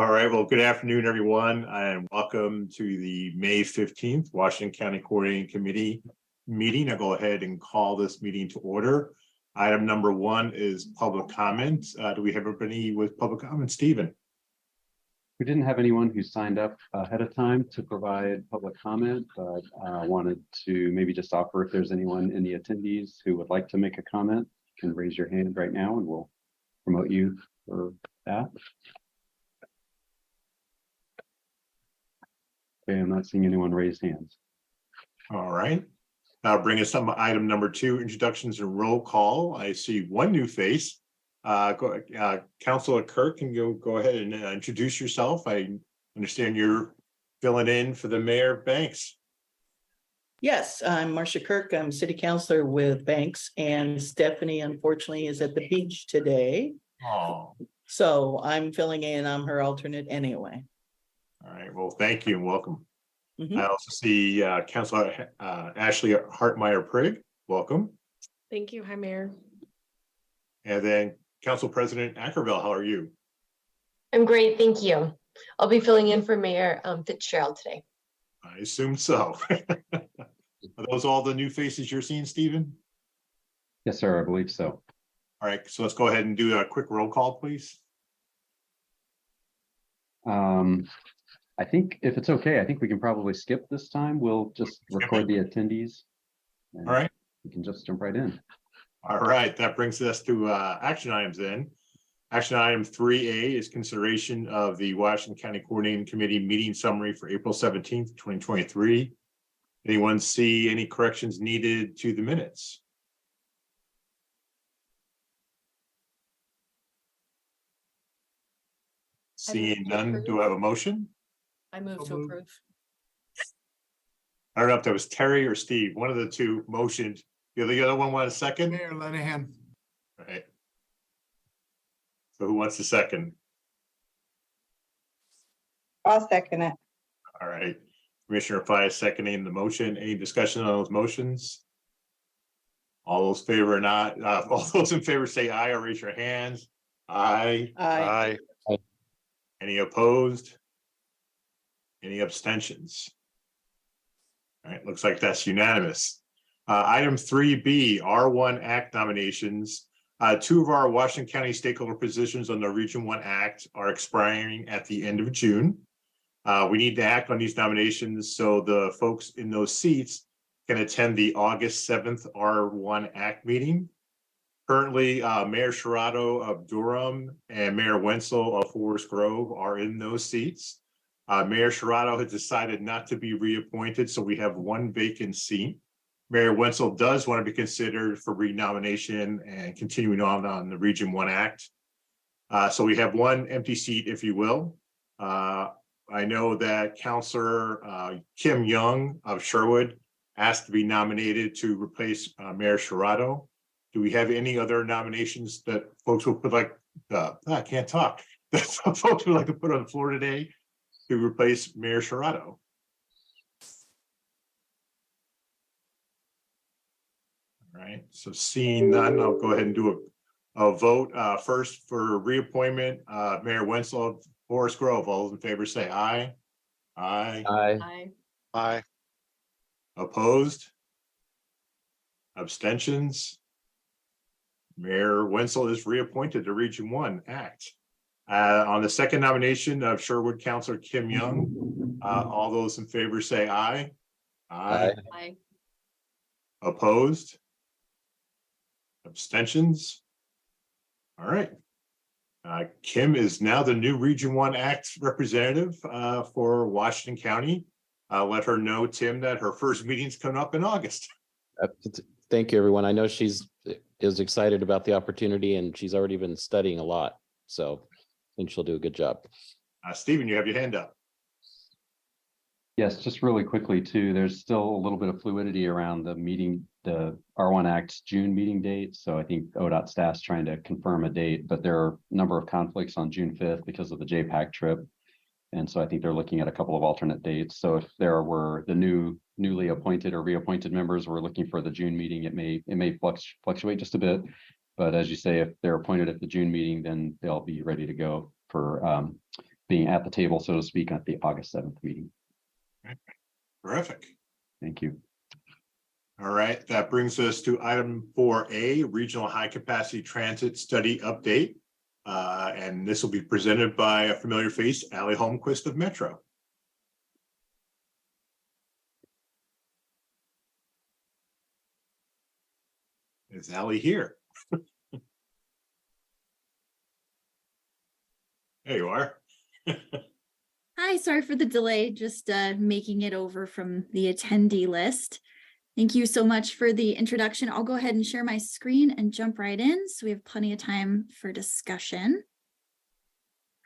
All right, well, good afternoon, everyone, and welcome to the May 15th Washington County Coordinating Committee meeting. I'll go ahead and call this meeting to order. Item number one is public comment. Do we have anybody with public comment? Stephen? We didn't have anyone who signed up ahead of time to provide public comment, but wanted to maybe just offer if there's anyone in the attendees who would like to make a comment, you can raise your hand right now and we'll promote you for that. Okay, I'm not seeing anyone raise hands. All right. Now bring us to item number two, introductions and roll call. I see one new face. Councilor Kirk, can you go ahead and introduce yourself? I understand you're filling in for the Mayor of Banks. Yes, I'm Marcia Kirk. I'm City Councilor with Banks, and Stephanie, unfortunately, is at the beach today. Oh. So I'm filling in. I'm her alternate anyway. All right. Well, thank you and welcome. I also see Councilor Ashley Hartmeyer-Prigg. Welcome. Thank you. Hi, Mayor. And then Council President Ackerville, how are you? I'm great. Thank you. I'll be filling in for Mayor Fitzgerald today. I assume so. Are those all the new faces you're seeing, Stephen? Yes, sir. I believe so. All right. So let's go ahead and do a quick roll call, please. I think if it's okay, I think we can probably skip this time. We'll just record the attendees. All right. We can just jump right in. All right. That brings us to action items then. Action item 3A is consideration of the Washington County Coordinating Committee meeting summary for April 17th, 2023. Anyone see any corrections needed to the minutes? Seeing none, do I have a motion? I move to approve. I don't know if that was Terry or Steve. One of the two motioned. The other one want a second? Mayor Lenahan. All right. So who wants a second? I'll second it. All right. Commissioner Fye seconding the motion. Any discussion on those motions? All those favor or not? All those in favor say aye or raise your hands. Aye. Aye. Any opposed? Any abstentions? All right, looks like that's unanimous. Item 3B, R1 Act nominations. Two of our Washington County stakeholder positions on the Region 1 Act are expiring at the end of June. We need to act on these nominations so the folks in those seats can attend the August 7th R1 Act meeting. Currently, Mayor Sherrato of Durham and Mayor Wenzel of Forest Grove are in those seats. Mayor Sherrato has decided not to be reappointed, so we have one vacant seat. Mayor Wenzel does want to be considered for renomination and continuing on the Region 1 Act. So we have one empty seat, if you will. I know that Councilor Kim Young of Sherwood asked to be nominated to replace Mayor Sherrato. Do we have any other nominations that folks will put like, I can't talk, that folks would like to put on the floor today to replace Mayor Sherrato? All right, so seeing none, I'll go ahead and do a vote. First for reappointment, Mayor Wenzel of Forest Grove. All those in favor say aye. Aye. Aye. Aye. Opposed? Abstentions? Mayor Wenzel is reappointed to Region 1 Act. On the second nomination of Sherwood Councilor Kim Young, all those in favor say aye. Aye. Aye. Opposed? Abstentions? All right. Kim is now the new Region 1 Act representative for Washington County. Let her know, Tim, that her first meeting's coming up in August. Thank you, everyone. I know she's is excited about the opportunity and she's already been studying a lot. So I think she'll do a good job. Stephen, you have your hand up. Yes, just really quickly too, there's still a little bit of fluidity around the meeting, the R1 Act's June meeting date. So I think ODOT staff's trying to confirm a date, but there are a number of conflicts on June 5th because of the JPAC trip. And so I think they're looking at a couple of alternate dates. So if there were the newly appointed or reappointed members were looking for the June meeting, it may fluctuate just a bit. But as you say, if they're appointed at the June meeting, then they'll be ready to go for being at the table, so to speak, at the August 7th meeting. Terrific. Thank you. All right, that brings us to item 4A, Regional High Capacity Transit Study Update. And this will be presented by a familiar face, Allie Holmquist of Metro. Is Allie here? There you are. Hi, sorry for the delay, just making it over from the attendee list. Thank you so much for the introduction. I'll go ahead and share my screen and jump right in, so we have plenty of time for discussion.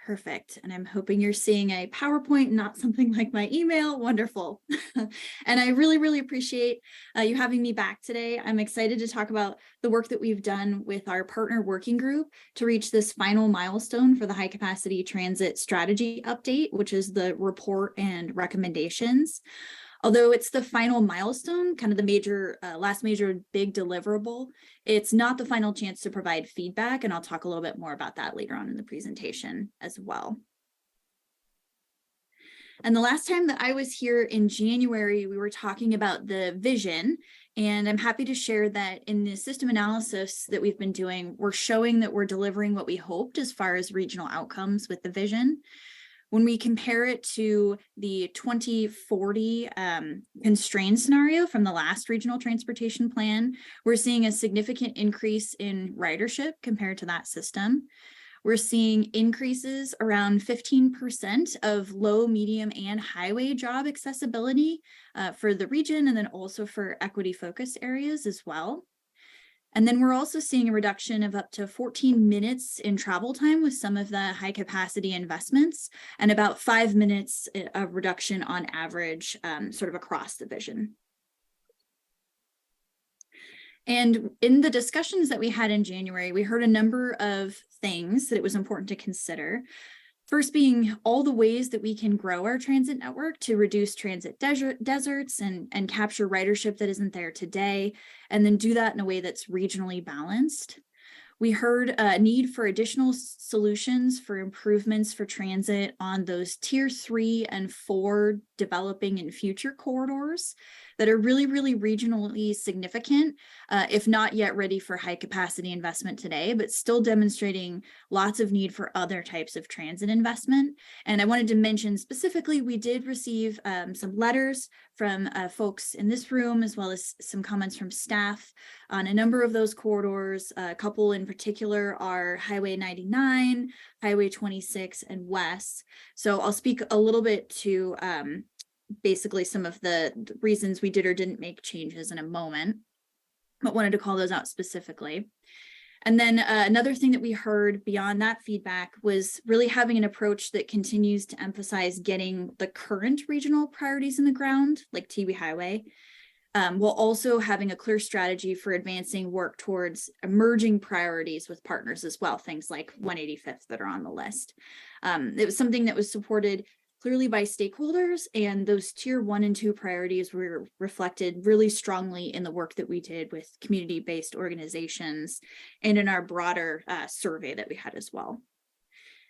Perfect. And I'm hoping you're seeing a PowerPoint, not something like my email. Wonderful. And I really, really appreciate you having me back today. I'm excited to talk about the work that we've done with our partner working group to reach this final milestone for the high capacity transit strategy update, which is the report and recommendations. Although it's the final milestone, kind of the major, last major big deliverable, it's not the final chance to provide feedback, and I'll talk a little bit more about that later on in the presentation as well. And the last time that I was here in January, we were talking about the vision, and I'm happy to share that in the system analysis that we've been doing, we're showing that we're delivering what we hoped as far as regional outcomes with the vision. When we compare it to the 2040 constrained scenario from the last regional transportation plan, we're seeing a significant increase in ridership compared to that system. We're seeing increases around 15% of low, medium, and highway job accessibility for the region, and then also for equity focus areas as well. And then we're also seeing a reduction of up to 14 minutes in travel time with some of the high capacity investments, and about 5 minutes of reduction on average, sort of across the vision. And in the discussions that we had in January, we heard a number of things that it was important to consider. First being all the ways that we can grow our transit network to reduce transit deserts and capture ridership that isn't there today, and then do that in a way that's regionally balanced. We heard a need for additional solutions for improvements for transit on those tier 3 and 4 developing and future corridors that are really, really regionally significant, if not yet ready for high capacity investment today, but still demonstrating lots of need for other types of transit investment. And I wanted to mention specifically, we did receive some letters from folks in this room, as well as some comments from staff on a number of those corridors. A couple in particular are Highway 99, Highway 26, and West. So I'll speak a little bit to basically some of the reasons we did or didn't make changes in a moment, but wanted to call those out specifically. And then another thing that we heard beyond that feedback was really having an approach that continues to emphasize getting the current regional priorities in the ground, like TV Highway, while also having a clear strategy for advancing work towards emerging priorities with partners as well, things like 185th that are on the list. It was something that was supported clearly by stakeholders, and those tier 1 and 2 priorities were reflected really strongly in the work that we did with community-based organizations and in our broader survey that we had as well.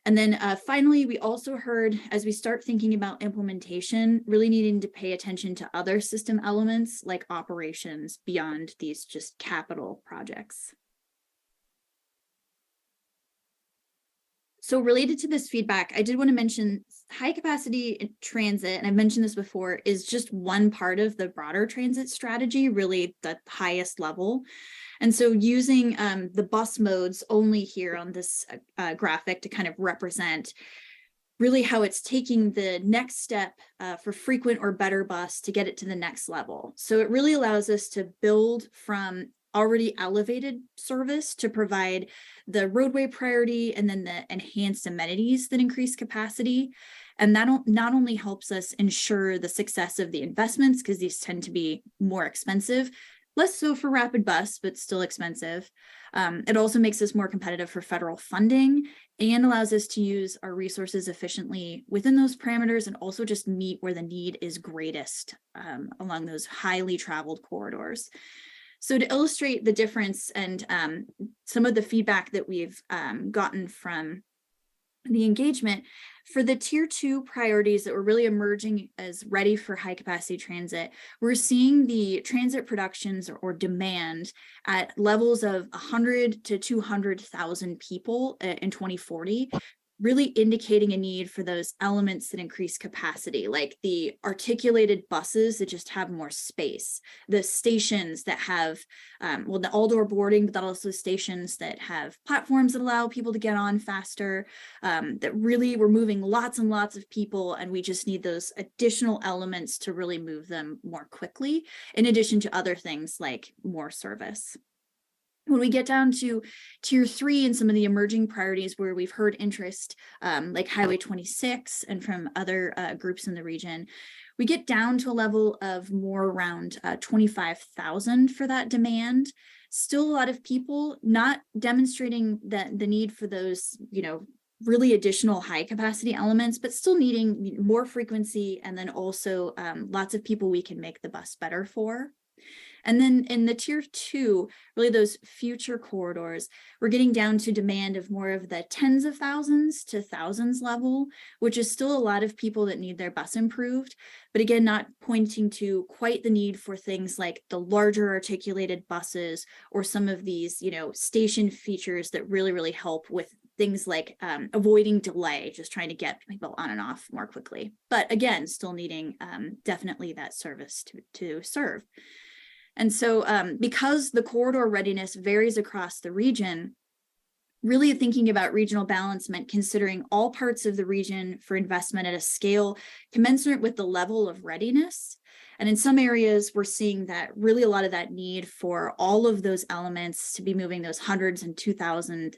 And then finally, we also heard, as we start thinking about implementation, really needing to pay attention to other system elements like operations beyond these just capital projects. So related to this feedback, I did want to mention high capacity transit, and I've mentioned this before, is just one part of the broader transit strategy, really the highest level. And so using the bus modes only here on this graphic to kind of represent really how it's taking the next step for frequent or better bus to get it to the next level. So it really allows us to build from already elevated service to provide the roadway priority and then the enhanced amenities that increase capacity. And that not only helps us ensure the success of the investments, because these tend to be more expensive, less so for rapid bus, but still expensive. It also makes us more competitive for federal funding and allows us to use our resources efficiently within those parameters, and also just meet where the need is greatest along those highly traveled corridors. So to illustrate the difference and some of the feedback that we've gotten from the engagement. For the tier 2 priorities that were really emerging as ready for high capacity transit, we're seeing the transit productions or demand at levels of 100 to 200,000 people in 2040, really indicating a need for those elements that increase capacity, like the articulated buses that just have more space, the stations that have, the all-door boarding, but also stations that have platforms that allow people to get on faster, that really we're moving lots and lots of people, and we just need those additional elements to really move them more quickly, in addition to other things like more service. When we get down to tier 3 and some of the emerging priorities where we've heard interest, like Highway 26 and from other groups in the region, we get down to a level of more around 25,000 for that demand. Still a lot of people not demonstrating the need for those, really additional high capacity elements, but still needing more frequency, and then also lots of people we can make the bus better for. And then in the tier 2, really those future corridors, we're getting down to demand of more of the tens of thousands to thousands level, which is still a lot of people that need their bus improved. But again, not pointing to quite the need for things like the larger articulated buses or some of these, station features that really, really help with things like avoiding delay, just trying to get people on and off more quickly. But again, still needing definitely that service to serve. And so because the corridor readiness varies across the region, really thinking about regional balance meant considering all parts of the region for investment at a scale commensurate with the level of readiness. And in some areas, we're seeing that really a lot of that need for all of those elements to be moving those hundreds and 2,000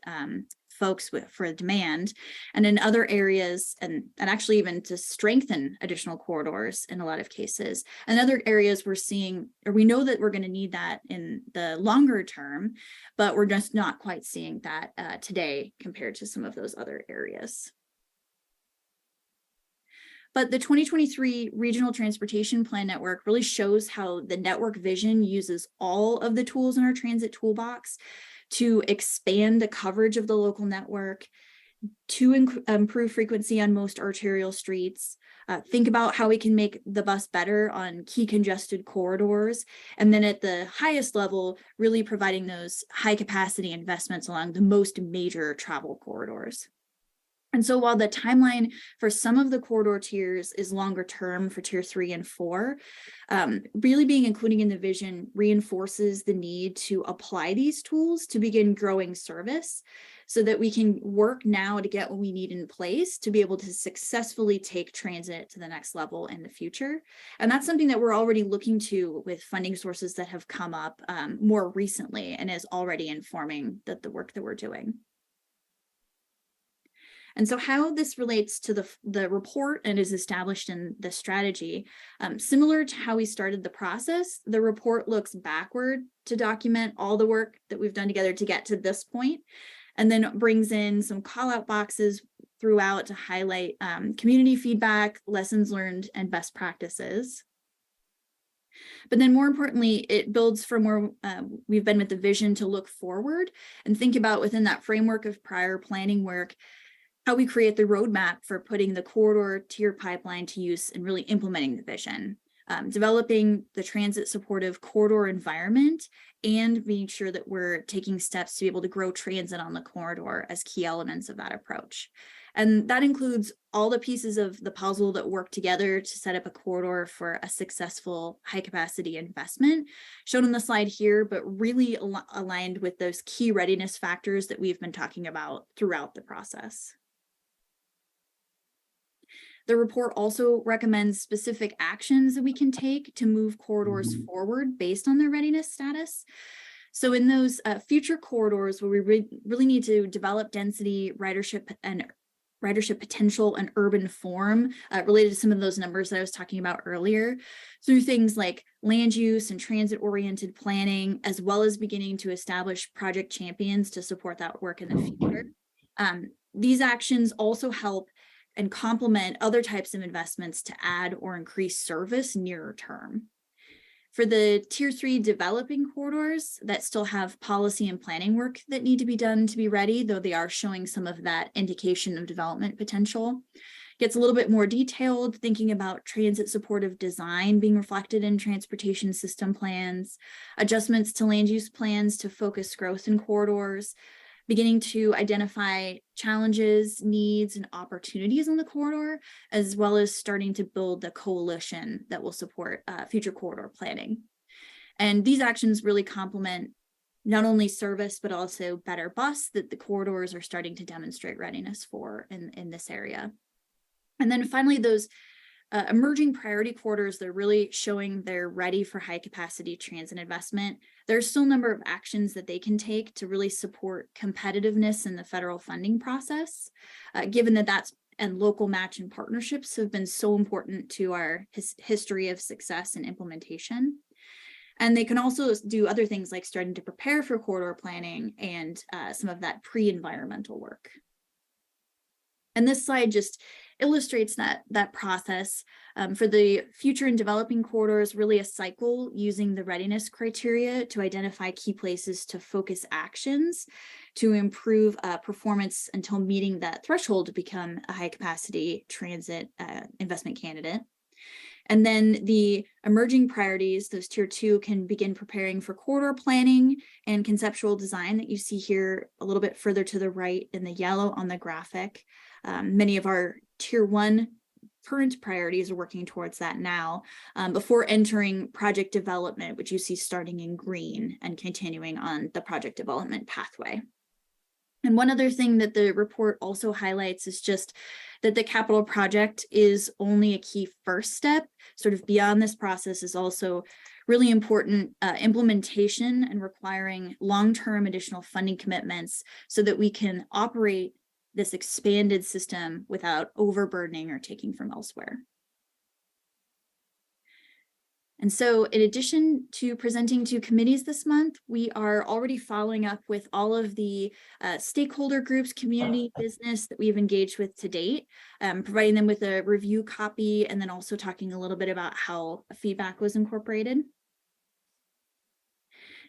folks for demand, and in other areas, and actually even to strengthen additional corridors in a lot of cases. And other areas we're seeing, or we know that we're going to need that in the longer term, but we're just not quite seeing that today compared to some of those other areas. But the 2023 Regional Transportation Plan Network really shows how the network vision uses all of the tools in our transit toolbox to expand the coverage of the local network, to improve frequency on most arterial streets, think about how we can make the bus better on key congested corridors, and then at the highest level, really providing those high capacity investments along the most major travel corridors. And so while the timeline for some of the corridor tiers is longer term for tier 3 and 4, really being included in the vision reinforces the need to apply these tools to begin growing service so that we can work now to get what we need in place to be able to successfully take transit to the next level in the future. And that's something that we're already looking to with funding sources that have come up more recently and is already informing the work that we're doing. And so how this relates to the report and is established in the strategy, similar to how we started the process, the report looks backward to document all the work that we've done together to get to this point, and then brings in some call out boxes throughout to highlight community feedback, lessons learned, and best practices. But then more importantly, it builds from where we've been with the vision to look forward and think about within that framework of prior planning work, how we create the roadmap for putting the corridor tier pipeline to use and really implementing the vision, developing the transit supportive corridor environment, and being sure that we're taking steps to be able to grow transit on the corridor as key elements of that approach. And that includes all the pieces of the puzzle that work together to set up a corridor for a successful high capacity investment, shown on the slide here, but really aligned with those key readiness factors that we've been talking about throughout the process. The report also recommends specific actions that we can take to move corridors forward based on their readiness status. So in those future corridors where we really need to develop density, ridership potential, and urban form related to some of those numbers that I was talking about earlier, through things like land use and transit-oriented planning, as well as beginning to establish project champions to support that work in the future. These actions also help and complement other types of investments to add or increase service nearer term. For the tier 3 developing corridors that still have policy and planning work that need to be done to be ready, though they are showing some of that indication of development potential. Gets a little bit more detailed, thinking about transit supportive design being reflected in transportation system plans, adjustments to land use plans to focus growth in corridors, beginning to identify challenges, needs, and opportunities on the corridor, as well as starting to build the coalition that will support future corridor planning. And these actions really complement not only service, but also better bus that the corridors are starting to demonstrate readiness for in this area. And then finally, those emerging priority corridors, they're really showing they're ready for high capacity transit investment. There's still a number of actions that they can take to really support competitiveness in the federal funding process, given that that's and local match and partnerships have been so important to our history of success and implementation. And they can also do other things like starting to prepare for corridor planning and some of that pre-environmental work. And this slide just illustrates that process for the future and developing corridors, really a cycle using the readiness criteria to identify key places to focus actions to improve performance until meeting that threshold to become a high capacity transit investment candidate. And then the emerging priorities, those tier 2, can begin preparing for corridor planning and conceptual design that you see here a little bit further to the right in the yellow on the graphic. Many of our tier 1 current priorities are working towards that now before entering project development, which you see starting in green and continuing on the project development pathway. And one other thing that the report also highlights is just that the capital project is only a key first step. Sort of beyond this process is also really important implementation and requiring long-term additional funding commitments so that we can operate this expanded system without overburdening or taking from elsewhere. And so in addition to presenting to committees this month, we are already following up with all of the stakeholder groups, community, business that we've engaged with to date, providing them with a review copy, and then also talking a little bit about how feedback was incorporated.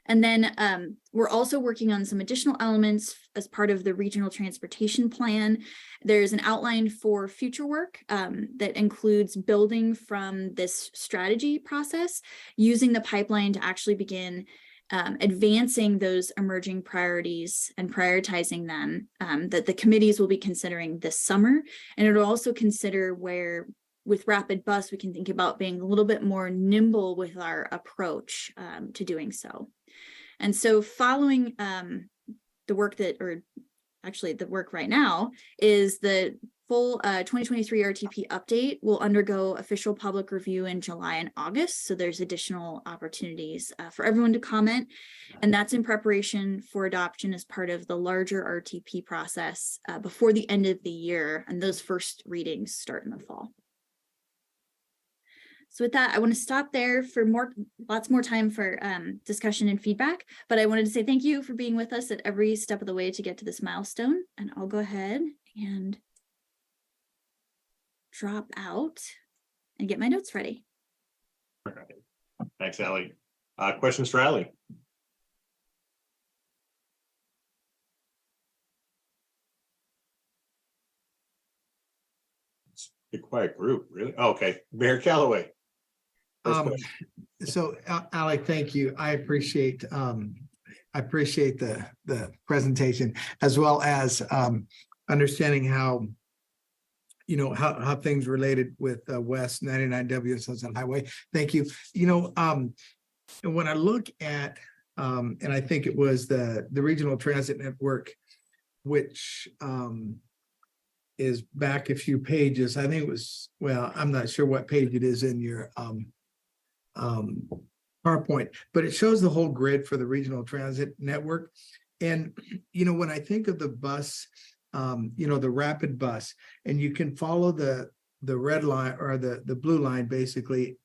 And then we're also working on some additional elements as part of the regional transportation plan. There's an outline for future work that includes building from this strategy process, using the pipeline to actually begin advancing those emerging priorities and prioritizing them that the committees will be considering this summer. And it'll also consider where with Rapid Bus, we can think about being a little bit more nimble with our approach to doing so. And so following the work that, or actually the work right now, is the full 2023 RTP update will undergo official public review in July and August. So there's additional opportunities for everyone to comment. And that's in preparation for adoption as part of the larger RTP process before the end of the year. And those first readings start in the fall. So with that, I want to stop there for lots more time for discussion and feedback. But I wanted to say thank you for being with us at every step of the way to get to this milestone. And I'll go ahead and drop out and get my notes ready. All right. Thanks, Allie. Questions for Allie? It's a quiet group, really. Oh, okay, Mayor Callaway. So Alec, thank you. I appreciate the presentation, as well as understanding how how things related with West 99W Sunset Highway. Thank you. And when I look at and I think it was the regional transit network, which is back a few pages. I think it was, well, I'm not sure what page it is in your PowerPoint, but it shows the whole grid for the regional transit network. And, when I think of the bus, the rapid bus, and you can follow the red line or the blue line, basically,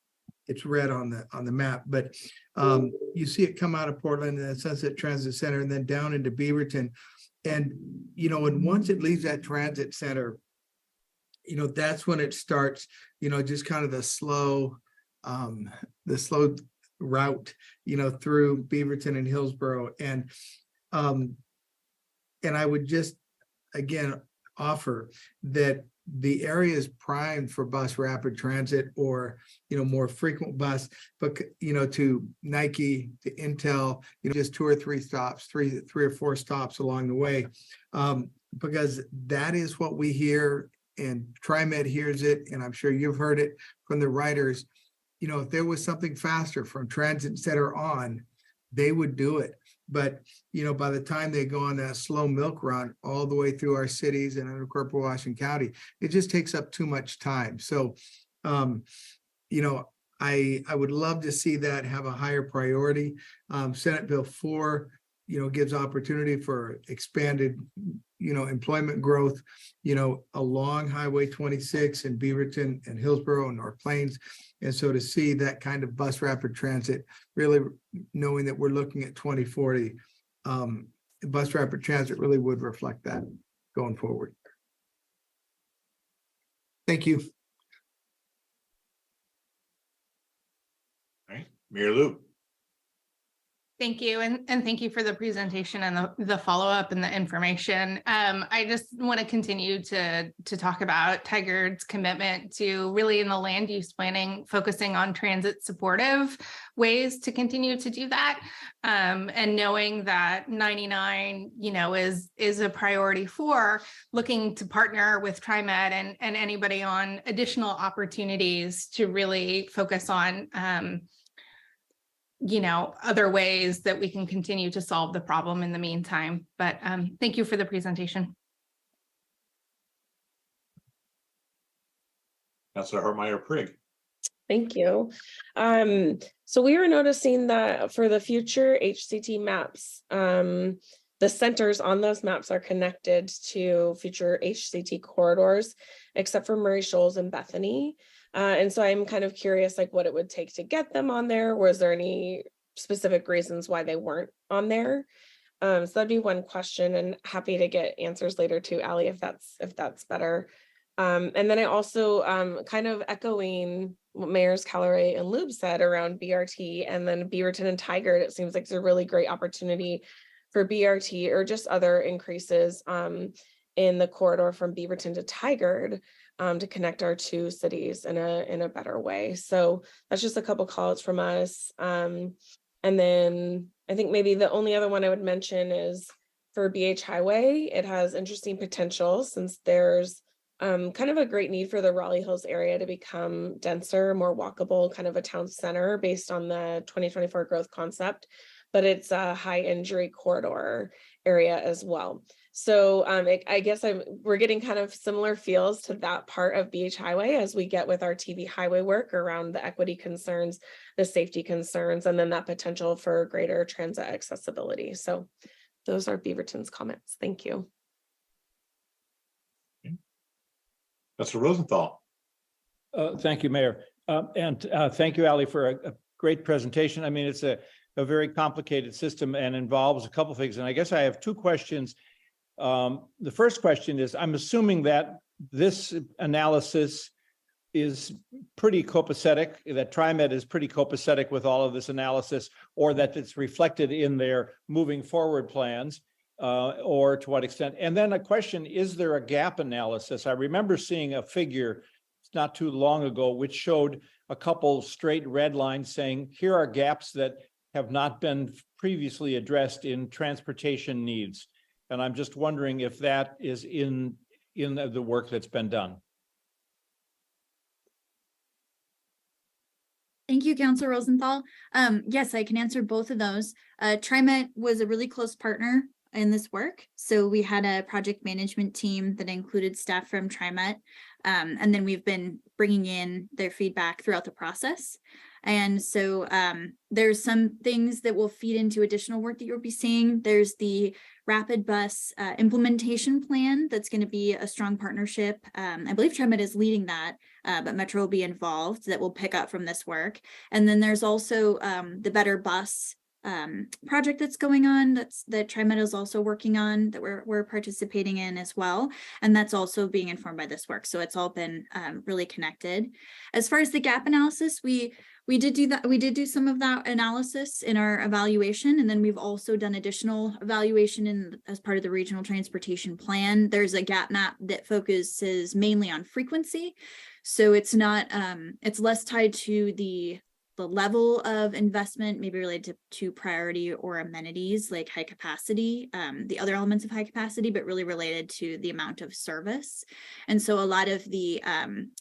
it's red on the map, but you see it come out of Portland and then Sunset Transit Center and then down into Beaverton. And, and once it leaves that transit center, that's when it starts, just kind of the slow route, through Beaverton and Hillsborough. And I would just, again, offer that the area is primed for bus rapid transit or, more frequent bus, but, to Nike, to Intel, just 2 or 3 stops, three or 4 stops along the way. Because that is what we hear, and TriMet hears it, and I'm sure you've heard it from the writers. If there was something faster from Transit Center on, they would do it. But, by the time they go on that slow milk run all the way through our cities and under Corporal Washington County, it just takes up too much time. So, I would love to see that have a higher priority. Senate Bill 4, gives opportunity for expanded, employment growth, along Highway 26 in Beaverton and Hillsborough and North Plains. And so to see that kind of bus rapid transit, really knowing that we're looking at 2040, bus rapid transit really would reflect that going forward. Thank you. All right, Mayor Lou. Thank you. And thank you for the presentation and the follow-up and the information. I just want to continue to talk about Tigard's commitment to really in the land use planning, focusing on transit supportive ways to continue to do that. And knowing that 99, is a priority for looking to partner with TriMet and anybody on additional opportunities to really focus on other ways that we can continue to solve the problem in the meantime. But thank you for the presentation. Councilor Hartmeyer-Prigg. Thank you. So we were noticing that for the future HCT maps, the centers on those maps are connected to future HCT corridors, except for Murray Shoals and Bethany. And so I'm kind of curious, what it would take to get them on there. Was there any specific reasons why they weren't on there? So that'd be one question, and happy to get answers later too, Allie, if that's better. And then I also kind of echoing what Mayors Caloray and Lube said around BRT and then Beaverton and Tigard. It seems like it's a really great opportunity for BRT or just other increases in the corridor from Beaverton to Tigard. To connect our 2 cities in a better way. So that's just a couple calls from us. And then I think maybe the only other one I would mention is for BH Highway. It has interesting potential since there's kind of a great need for the Raleigh Hills area to become denser, more walkable, kind of a town center based on the 2024 growth concept, but it's a high injury corridor area as well. So I guess we're getting kind of similar feels to that part of BH Highway as we get with our TV highway work around the equity concerns, the safety concerns, and then that potential for greater transit accessibility. So those are Beaverton's comments. Thank you. Mr. Rosenthal. Thank you, Mayor. And thank you, Allie, for a great presentation. I mean, it's a very complicated system and involves a couple of things. And I guess I have 2 questions. The first question is, I'm assuming that this analysis is pretty copacetic, that TriMet is pretty copacetic with all of this analysis, or that it's reflected in their moving forward plans, or to what extent. And then a question, is there a gap analysis? I remember seeing a figure not too long ago, which showed a couple straight red lines saying, here are gaps that have not been previously addressed in transportation needs. And I'm just wondering if that is in the work that's been done. Thank you, Councilor Rosenthal. Yes, I can answer both of those. TriMet was a really close partner in this work. So we had a project management team that included staff from TriMet. And then we've been bringing in their feedback throughout the process. And so there's some things that will feed into additional work that you'll be seeing. There's the rapid bus implementation plan that's going to be a strong partnership. I believe TriMet is leading that, but Metro will be involved, that will pick up from this work. And then there's also the Better Bus project that's going on, that TriMet is also working on, that we're participating in as well, and that's also being informed by this work. So it's all been really connected. As far as the gap analysis, we We did do that. We did do some of that analysis in our evaluation, and then we've also done additional evaluation as part of the regional transportation plan. There's a gap map that focuses mainly on frequency. So it's not, it's less tied to the level of investment, maybe related to priority or amenities like high capacity, the other elements of high capacity, but really related to the amount of service. And so a lot of the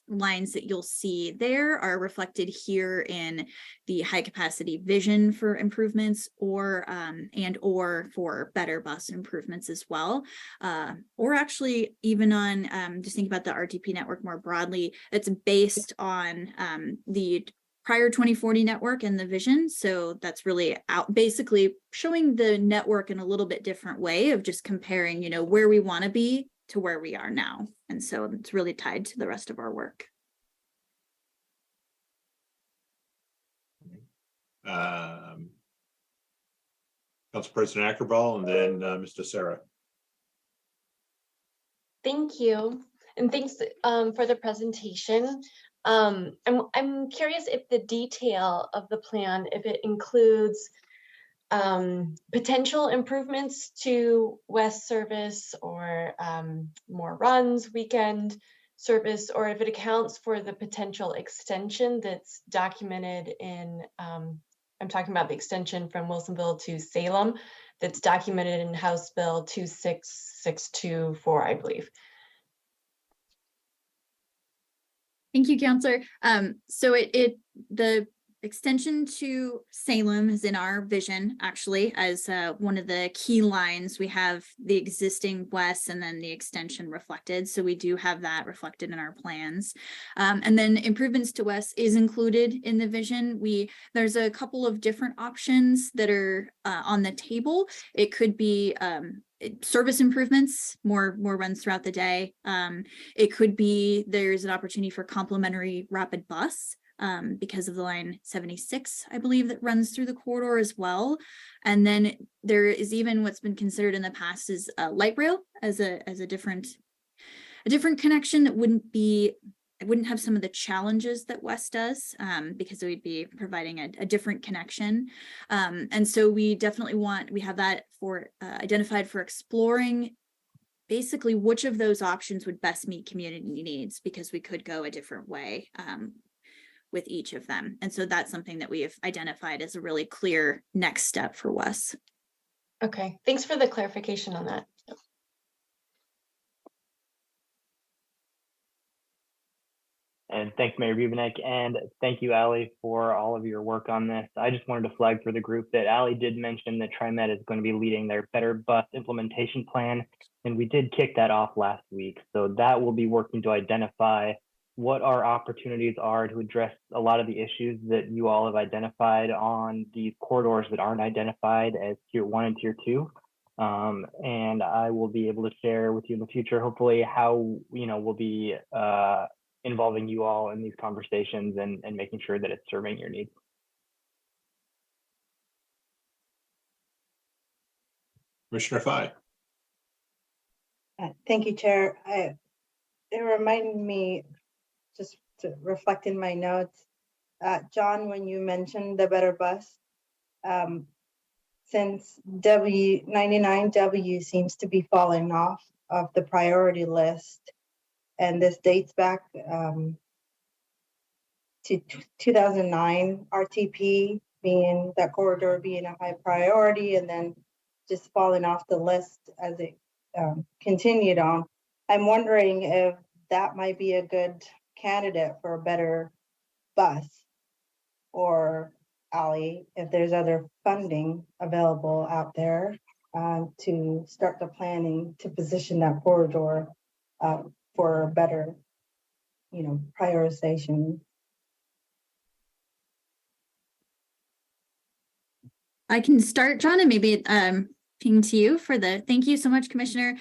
lines that you'll see there are reflected here in the high capacity vision for improvements, or and or for better bus improvements as well. Or actually even on just think about the RTP network more broadly, it's based on the prior 2040 network and the vision. So that's really out basically showing the network in a little bit different way of just comparing, you know, where we want to be to where we are now. And so it's really tied to the rest of our work. Council President Ackerball, and then Mr. Sarah. Thank you. And thanks for the presentation. I'm curious if the detail of the plan, if it includes potential improvements to West service, or more runs, weekend service, or if it accounts for the potential extension that's documented in, I'm talking about the extension from Wilsonville to Salem that's documented in House Bill 26624, I believe. Thank you, Counselor. So the extension to Salem is in our vision, actually, as one of the key lines. We have the existing west and then the extension reflected. So we do have that reflected in our plans. And then improvements to west is included in the vision. There's a couple of different options that are on the table. It could be service improvements, more runs throughout the day. It could be there's an opportunity for complimentary rapid bus because of the line 76, I believe, that runs through the corridor as well. And then there is even what's been considered in the past is light rail as a different connection that wouldn't have some of the challenges that West does, because it would be providing a different connection. And so we definitely we have that for identified for exploring basically which of those options would best meet community needs, because we could go a different way with each of them. And so that's something that we have identified as a really clear next step for West. Okay, thanks for the clarification on that. And thanks, Mayor Bubenik, and thank you, Allie, for all of your work on this. I just wanted to flag for the group that Allie did mention that TriMet is going to be leading their Better Bus implementation plan, and we did kick that off last week. So that will be working to identify what our opportunities are to address a lot of the issues that you all have identified on these corridors that aren't identified as Tier 1 and Tier 2. And I will be able to share with you in the future, hopefully, how we'll be involving you all in these conversations and making sure that it's serving your needs. Commissioner Fye. Thank you, Chair. It reminded me, just to reflect in my notes, John, when you mentioned the Better Bus, since W99W seems to be falling off of the priority list, and this dates back to 2009 RTP being that corridor being a high priority, and then just falling off the list as it continued on. I'm wondering if that might be a good candidate for a Better Bus, or Allie, if there's other funding available out there to start the planning to position that corridor for better, prioritization. I can start, John, and maybe ping to you for thank you so much, Commissioner.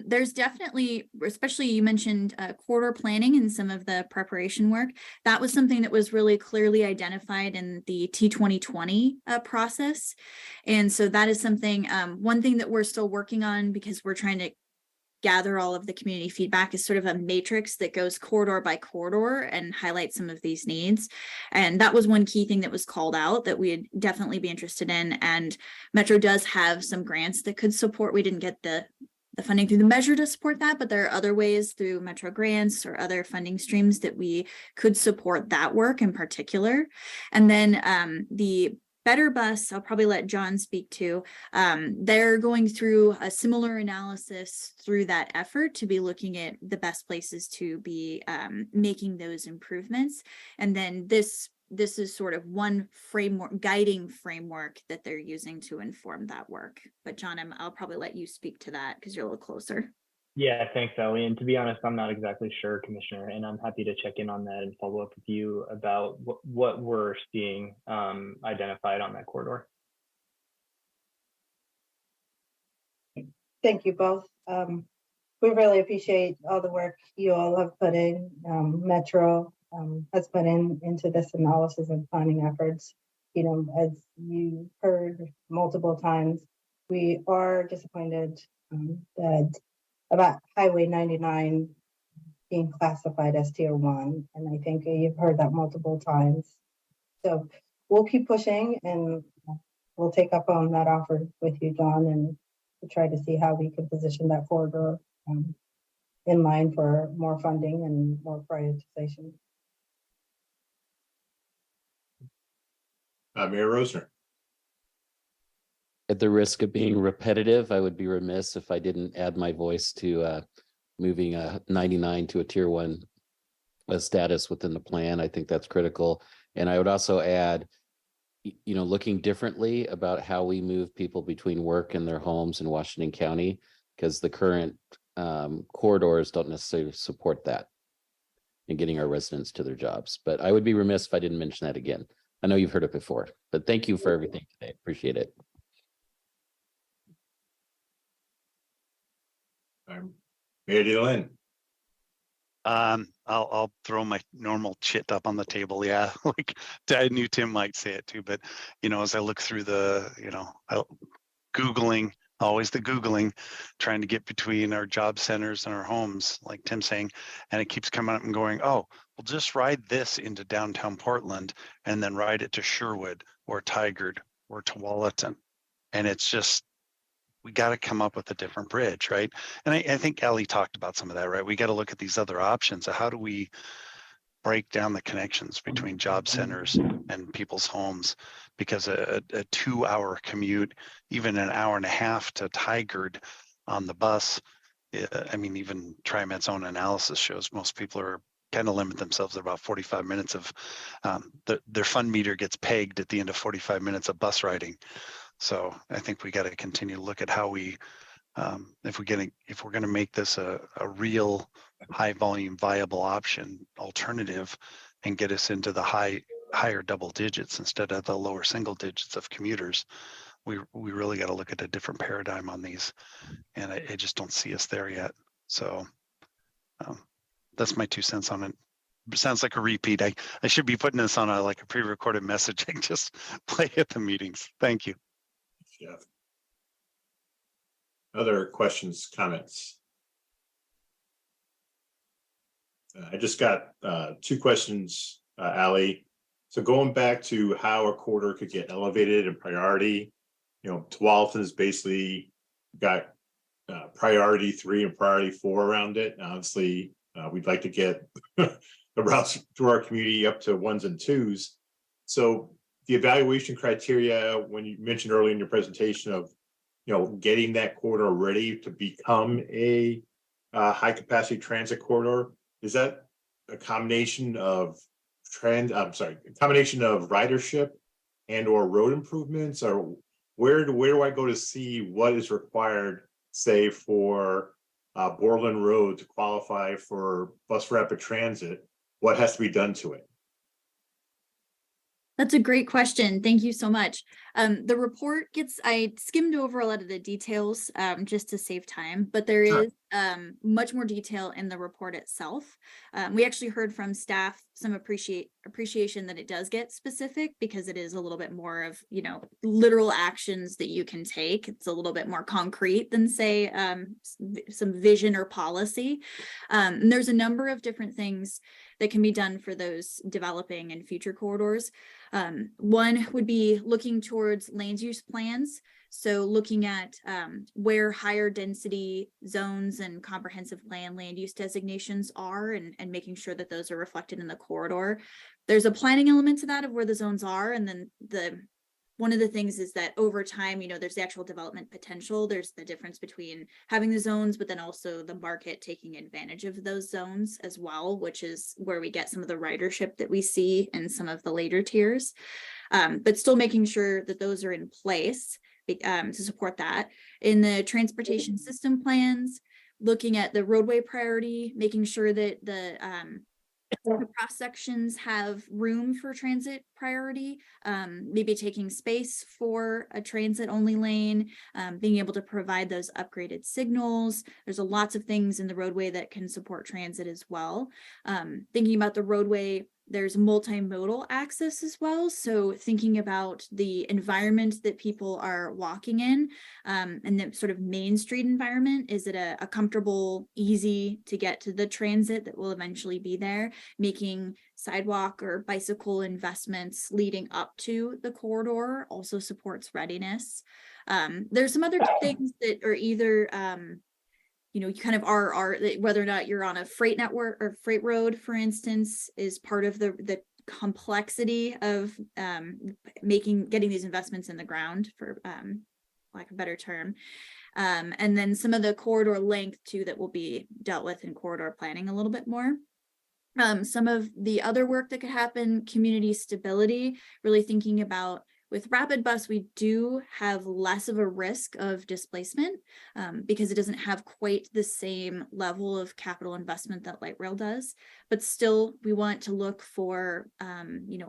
There's definitely, especially you mentioned corridor planning and some of the preparation work. That was something that was really clearly identified in the T2020 process. And so that is something, one thing that we're still working on, because we're trying to gather all of the community feedback is sort of a matrix that goes corridor by corridor and highlights some of these needs. And that was one key thing that was called out that we'd definitely be interested in. And Metro does have some grants that could support. We didn't get the funding through the measure to support that, but there are other ways through Metro grants or other funding streams that we could support that work in particular. And then the Better Bus, I'll probably let John speak to. They're going through a similar analysis through that effort to be looking at the best places to be making those improvements. And then this is sort of one framework, guiding framework that they're using to inform that work. But John, I'll probably let you speak to that because you're a little closer. Yeah, thanks, Ellie. And to be honest, I'm not exactly sure, Commissioner, and I'm happy to check in on that and follow up with you about what we're seeing identified on that corridor. Thank you both. We really appreciate all the work you all have put in. Metro has put into this analysis and planning efforts. You know, as you heard multiple times, we are disappointed that about Highway 99 being classified as Tier 1. And I think you've heard that multiple times. So we'll keep pushing and we'll take up on that offer with you, John, and we'll try to see how we can position that corridor in line for more funding and more prioritization. Mayor Rosner. At the risk of being repetitive, I would be remiss if I didn't add my voice to moving a 99 to a Tier 1 status within the plan. I think that's critical. And I would also add, you know, looking differently about how we move people between work and their homes in Washington County, because the current corridors don't necessarily support that in getting our residents to their jobs. But I would be remiss if I didn't mention that again. I know you've heard it before, but thank you for everything today. Appreciate it. Mayor DeLynn. I'll throw my normal chit up on the table. Yeah, like I knew Tim might say it too, but you know, as I look through the, you know, Googling, always the Googling, trying to get between our job centers and our homes, like Tim saying, and it keeps coming up and going, oh, we'll just ride this into downtown Portland and then ride it to Sherwood or Tigard or Tualatin. And it's just, we got to come up with a different bridge, right? And I think Ellie talked about some of that, right? We got to look at these other options of how do we break down the connections between job centers and people's homes, because a 2-hour commute, even an hour and a half to Tigard on the bus, I mean, even TriMet's own analysis shows most people are kind of limit themselves to about 45 minutes of their fund meter gets pegged at the end of 45 minutes of bus riding. So I think we got to continue to look at how we, if we're going to make this a real high volume viable option alternative and get us into the higher double digits instead of the lower single digits of commuters, we really got to look at a different paradigm on these, and I just don't see us there yet. So that's my 2 cents on it. It sounds like a repeat. I should be putting this on a pre-recorded message and just play at the meetings. Thank you. Yeah. Other questions, comments? I just got 2 questions, Allie. So going back to how a corridor could get elevated in priority, you know, Tualatin's basically got priority 3 and priority 4 around it. And obviously, we'd like to get the routes through our community up to 1s and 2s. So the evaluation criteria, when you mentioned earlier in your presentation of, you know, getting that corridor ready to become a high capacity transit corridor, is that a combination of ridership and or road improvements, or where do I go to see what is required, say for Borland Road to qualify for bus rapid transit? What has to be done to it? That's a great question. Thank you so much. The report I skimmed over a lot of the details just to save time, but there Sure. is much more detail in the report itself. We actually heard from staff some appreciation that it does get specific because it is a little bit more of, literal actions that you can take. It's a little bit more concrete than say some vision or policy. And there's a number of different things that can be done for those developing and future corridors. One would be looking towards land use plans. So looking at where higher density zones and comprehensive land use designations are and making sure that those are reflected in the corridor. There's a planning element to that of where the zones are. And then one of the things is that over time, there's the actual development potential. There's the difference between having the zones, but then also the market taking advantage of those zones as well, which is where we get some of the ridership that we see in some of the later tiers. But still making sure that those are in place to support that. In the transportation system plans, looking at the roadway priority, making sure that the cross sections have room for transit priority, maybe taking space for a transit only lane, being able to provide those upgraded signals. There's lots of things in the roadway that can support transit as well. Thinking about the roadway, there's multimodal access as well. So thinking about the environment that people are walking in and the sort of main street environment, is it a comfortable, easy to get to the transit that will eventually be there, making sidewalk or bicycle investments leading up to the corridor also supports readiness. There's some other things that are either you kind of are whether or not you're on a freight network or freight road, for instance, is part of the complexity of getting these investments in the ground, for lack of a better term. And then some of the corridor length too that will be dealt with in corridor planning a little bit more. Some of the other work that could happen, community stability, really thinking about with rapid bus, we do have less of a risk of displacement because it doesn't have quite the same level of capital investment that light rail does. But still, we want to look for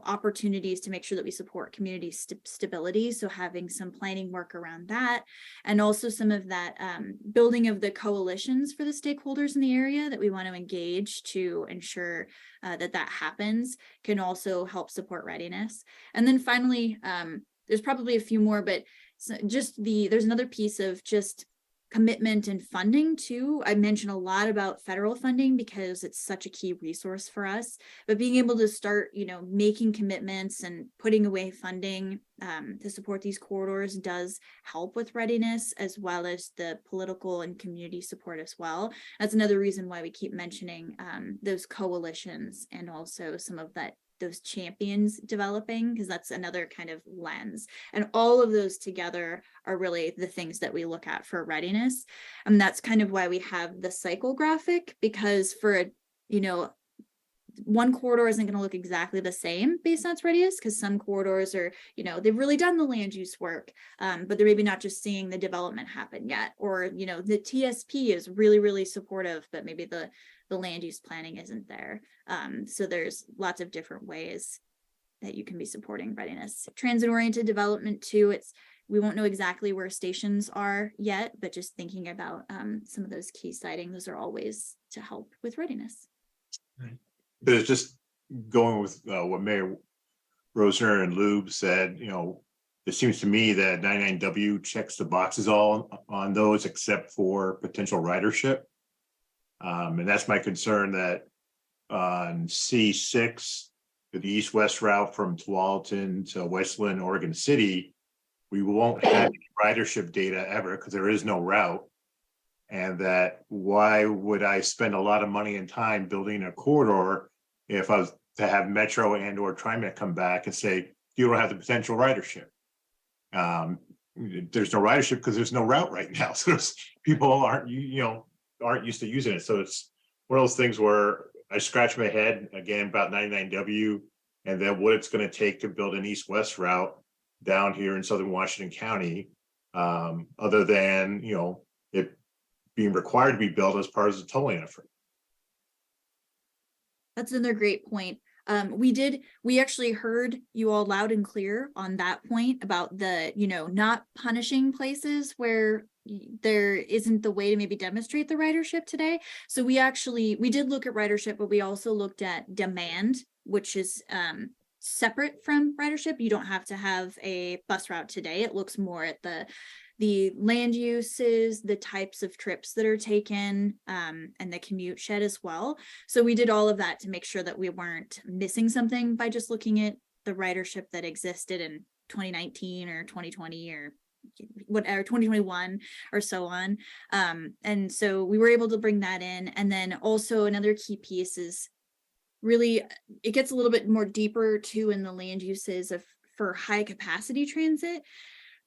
opportunities to make sure that we support community stability. So having some planning work around that, and also some of that building of the coalitions for the stakeholders in the area that we want to engage to ensure that happens, can also help support readiness. And then finally, there's probably a few more, but there's another piece of just commitment and funding too. I mentioned a lot about federal funding because it's such a key resource for us, but being able to start, making commitments and putting away funding to support these corridors does help with readiness, as well as the political and community support as well. That's another reason why we keep mentioning those coalitions and also some of those champions developing, because that's another kind of lens. And all of those together are really the things that we look at for readiness. And that's kind of why we have the cycle graphic, because for one corridor isn't going to look exactly the same based on its readiness, because some corridors are, they've really done the land use work, but they're maybe not just seeing the development happen yet. Or, the TSP is really, really supportive, but maybe the land use planning isn't there. So there's lots of different ways that you can be supporting readiness. Transit-oriented development too, we won't know exactly where stations are yet, but just thinking about some of those key siting, those are all ways to help with readiness. Right. But it's just going with what Mayor Rosner and Lube said, it seems to me that 99W checks the boxes all on those except for potential ridership. And that's my concern, that on C6, the east-west route from Tualatin to Westland, Oregon City, we won't have any ridership data ever because there is no route. And that why would I spend a lot of money and time building a corridor if I was to have Metro and or TriMet come back and say, you don't have the potential ridership. There's no ridership because there's no route right now. So people aren't used to using it. So it's one of those things where I scratch my head again about 99W and then what it's going to take to build an east-west route down here in southern Washington County, other than it being required to be built as part of the tolling effort. That's another great point. We actually heard you all loud and clear on that point about the, not punishing places where there isn't the way to maybe demonstrate the ridership today. So we did look at ridership, but we also looked at demand, which is separate from ridership. You don't have to have a bus route today. It looks more at the land uses, the types of trips that are taken, and the commute shed as well. So we did all of that to make sure that we weren't missing something by just looking at the ridership that existed in 2019 or 2020 or whatever, 2021 or so on. And so we were able to bring that in. And then also another key piece is really, it gets a little bit more deeper too in the land uses for high capacity transit,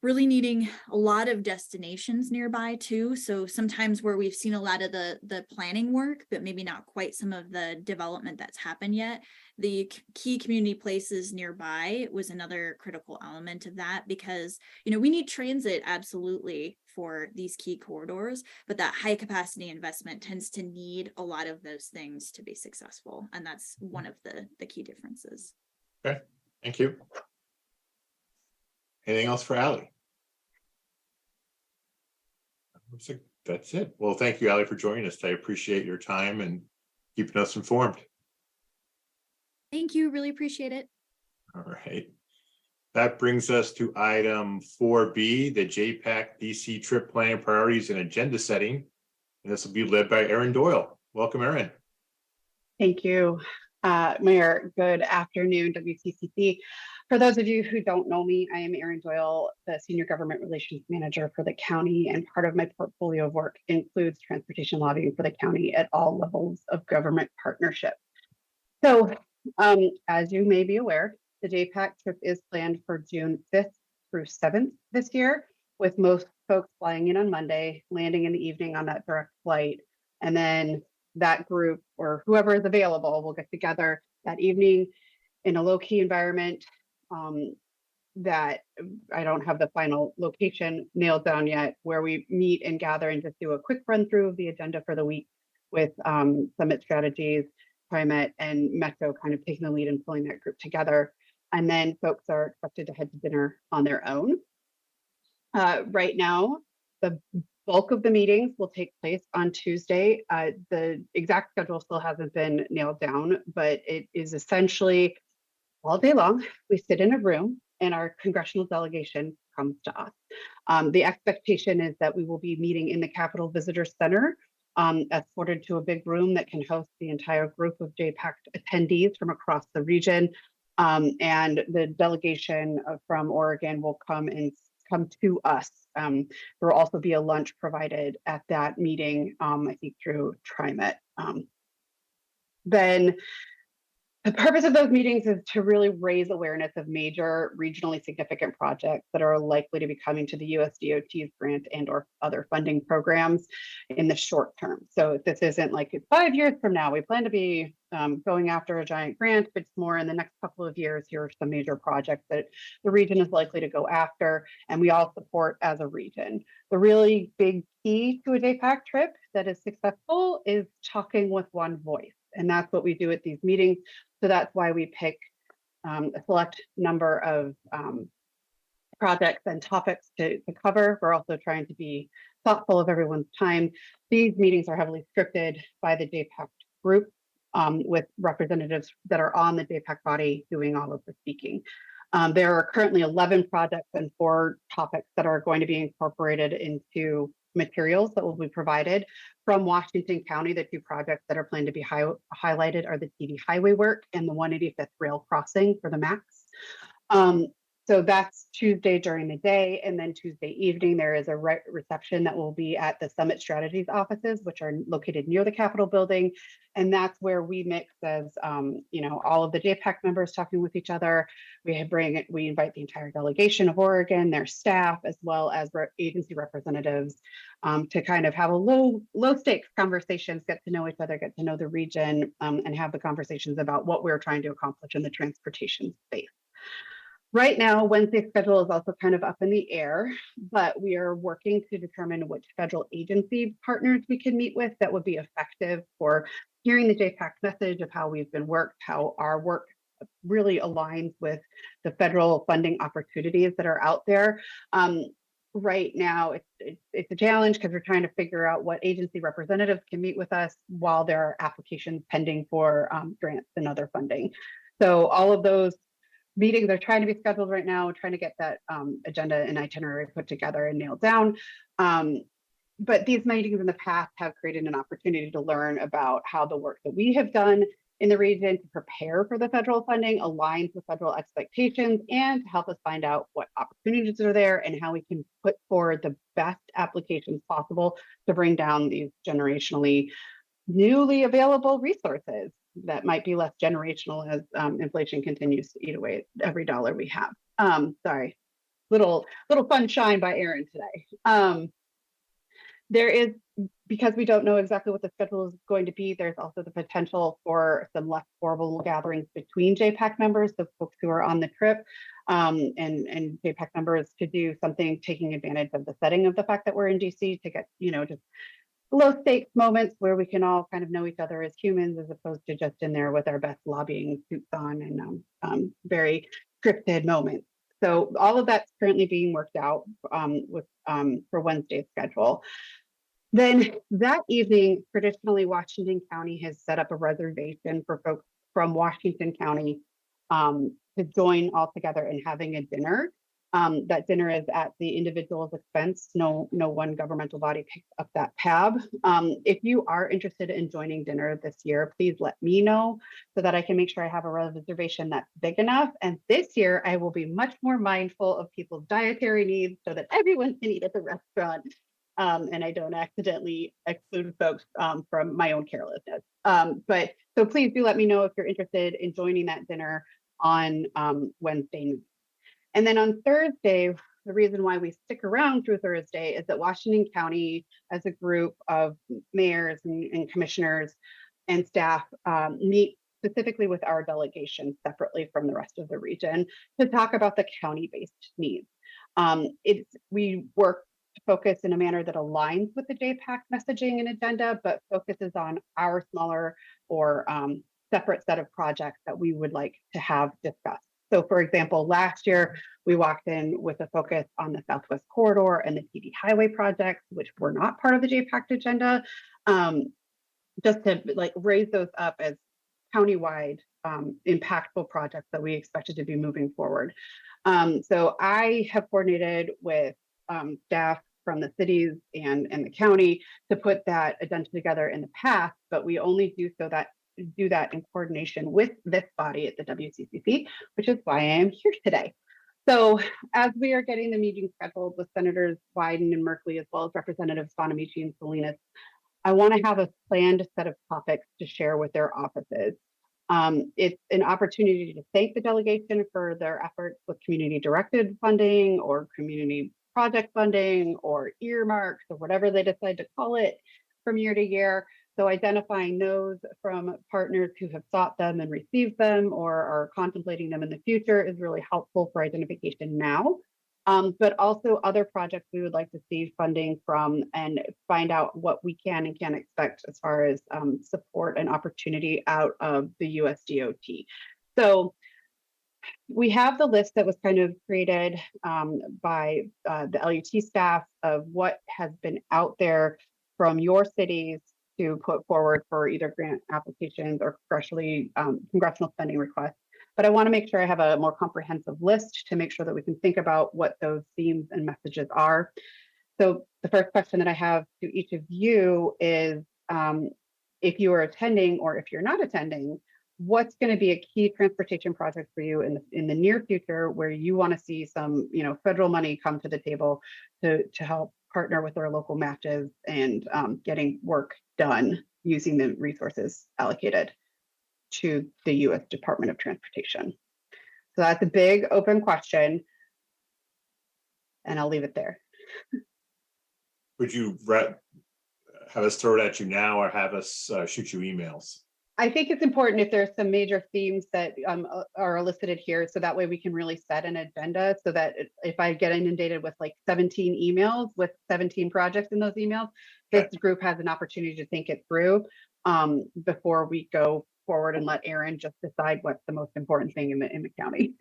really needing a lot of destinations nearby too. So sometimes where we've seen a lot of the planning work, but maybe not quite some of the development that's happened yet, the key community places nearby was another critical element of that, because, we need transit absolutely for these key corridors, but that high capacity investment tends to need a lot of those things to be successful. And that's one of the key differences. Okay, thank you. Anything else for Ally? Looks like that's it. Well, thank you, Ally, for joining us. I appreciate your time and keeping us informed. Thank you. Really appreciate it. All right. That brings us to item 4B, the JPAC DC trip plan priorities and agenda setting. And this will be led by Erin Doyle. Welcome, Erin. Thank you, Mayor. Good afternoon, WCCC. For those of you who don't know me, I am Erin Doyle, the Senior Government Relations Manager for the county, and part of my portfolio of work includes transportation lobbying for the county at all levels of government partnership. So, as you may be aware, the JPAC trip is planned for June 5th through 7th this year, with most folks flying in on Monday, landing in the evening on that direct flight, and then that group or whoever is available will get together that evening in a low-key environment that I don't have the final location nailed down yet, where we meet and gather and just do a quick run through of the agenda for the week with Summit Strategies, TriMet, and Metro kind of taking the lead and pulling that group together. And then folks are expected to head to dinner on their own. Right now, the bulk of the meetings will take place on Tuesday. The exact schedule still hasn't been nailed down, but it is essentially all day long. We sit in a room and our congressional delegation comes to us. The expectation is that we will be meeting in the Capitol Visitor Center, escorted to a big room that can host the entire group of JPAC attendees from across the region. And the delegation from Oregon will come to us. There will also be a lunch provided at that meeting, I think through TriMet. Then the purpose of those meetings is to really raise awareness of major regionally significant projects that are likely to be coming to the USDOT's grant and or other funding programs in the short term. So this isn't like 5 years from now, we plan to be going after a giant grant, but it's more in the next couple of years, here are some major projects that the region is likely to go after, and we all support as a region. The really big key to a JPAC trip that is successful is talking with one voice. And that's what we do at these meetings. So that's why we pick a select number of projects and topics to cover. We're also trying to be thoughtful of everyone's time. These meetings are heavily scripted by the JPAC group with representatives that are on the JPAC body doing all of the speaking. There are currently 11 projects and 4 topics that are going to be incorporated into materials that will be provided from Washington County. The 2 projects that are planned to be highlighted are the TV highway work and the 185th rail crossing for the MAX. So that's Tuesday during the day, and then Tuesday evening there is a reception that will be at the Summit Strategies offices, which are located near the Capitol building, and that's where we mix as all of the JPAC members talking with each other. We invite the entire delegation of Oregon, their staff, as well as agency representatives to kind of have a low stakes conversations, get to know each other, get to know the region, and have the conversations about what we're trying to accomplish in the transportation space. Right now, Wednesday's schedule is also kind of up in the air, but we are working to determine which federal agency partners we can meet with that would be effective for hearing the JPAC message of how we've been worked, how our work really aligns with the federal funding opportunities that are out there. Right now, it's a challenge because we're trying to figure out what agency representatives can meet with us while there are applications pending for grants and other funding. So all of those meetings are trying to be scheduled right now, trying to get that agenda and itinerary put together and nailed down. But these meetings in the past have created an opportunity to learn about how the work that we have done in the region to prepare for the federal funding aligns with federal expectations, and to help us find out what opportunities are there and how we can put forward the best applications possible to bring down these generationally newly available resources that might be less generational as inflation continues to eat away at every dollar we have. Sorry, little fun shine by Aaron today. There is, because we don't know exactly what the schedule is going to be, there's also the potential for some less formal gatherings between JPAC members, the folks who are on the trip, and JPAC members to do something taking advantage of the setting of the fact that we're in DC to get, just low stakes moments where we can all kind of know each other as humans, as opposed to just in there with our best lobbying suits on and very scripted moments. So all of that's currently being worked out for Wednesday's schedule. Then that evening, traditionally, Washington County has set up a reservation for folks from Washington County to join all together and having a dinner. That dinner is at the individual's expense. No one governmental body picks up that tab. If you are interested in joining dinner this year, please let me know so that I can make sure I have a reservation that's big enough. And this year, I will be much more mindful of people's dietary needs so that everyone can eat at the restaurant. And I don't accidentally exclude folks from my own carelessness. But so please do let me know if you're interested in joining that dinner on Wednesday night. And then on Thursday, the reason why we stick around through Thursday is that Washington County, as a group of mayors and commissioners and staff, meet specifically with our delegation separately from the rest of the region to talk about the county-based needs. We work to focus in a manner that aligns with the JPAC messaging and agenda, but focuses on our smaller or separate set of projects that we would like to have discussed. So for example, last year, we walked in with a focus on the Southwest Corridor and the TD Highway projects, which were not part of the JPAC agenda, just to raise those up as countywide impactful projects that we expected to be moving forward. So I have coordinated with staff from the cities and the county to put that agenda together in the past, but we only do that in coordination with this body at the WCCC, which is why I am here today. So as we are getting the meeting scheduled with Senators Wyden and Merkley, as well as Representatives Bonamici and Salinas, I want to have a planned set of topics to share with their offices. It's an opportunity to thank the delegation for their efforts with community-directed funding or community project funding or earmarks or whatever they decide to call it from year to year. So identifying those from partners who have sought them and received them or are contemplating them in the future is really helpful for identification now. But also other projects we would like to see funding from and find out what we can and can't expect as far as support and opportunity out of the USDOT. So we have the list that was kind of created by the LUT staff of what has been out there from your cities to put forward for either grant applications or congressional spending requests. But I want to make sure I have a more comprehensive list to make sure that we can think about what those themes and messages are. So the first question that I have to each of you is, if you are attending or if you're not attending, what's going to be a key transportation project for you in the near future where you want to see some federal money come to the table to help partner with our local matches and getting work done using the resources allocated to the U.S. Department of Transportation. So that's a big open question, and I'll leave it there. Would you have us throw it at you now or have us shoot you emails? I think it's important if there's some major themes that are elicited here, so that way we can really set an agenda so that if I get inundated with like 17 emails with 17 projects in those emails, this group has an opportunity to think it through. before we go forward and let Aaron just decide what's the most important thing in the county.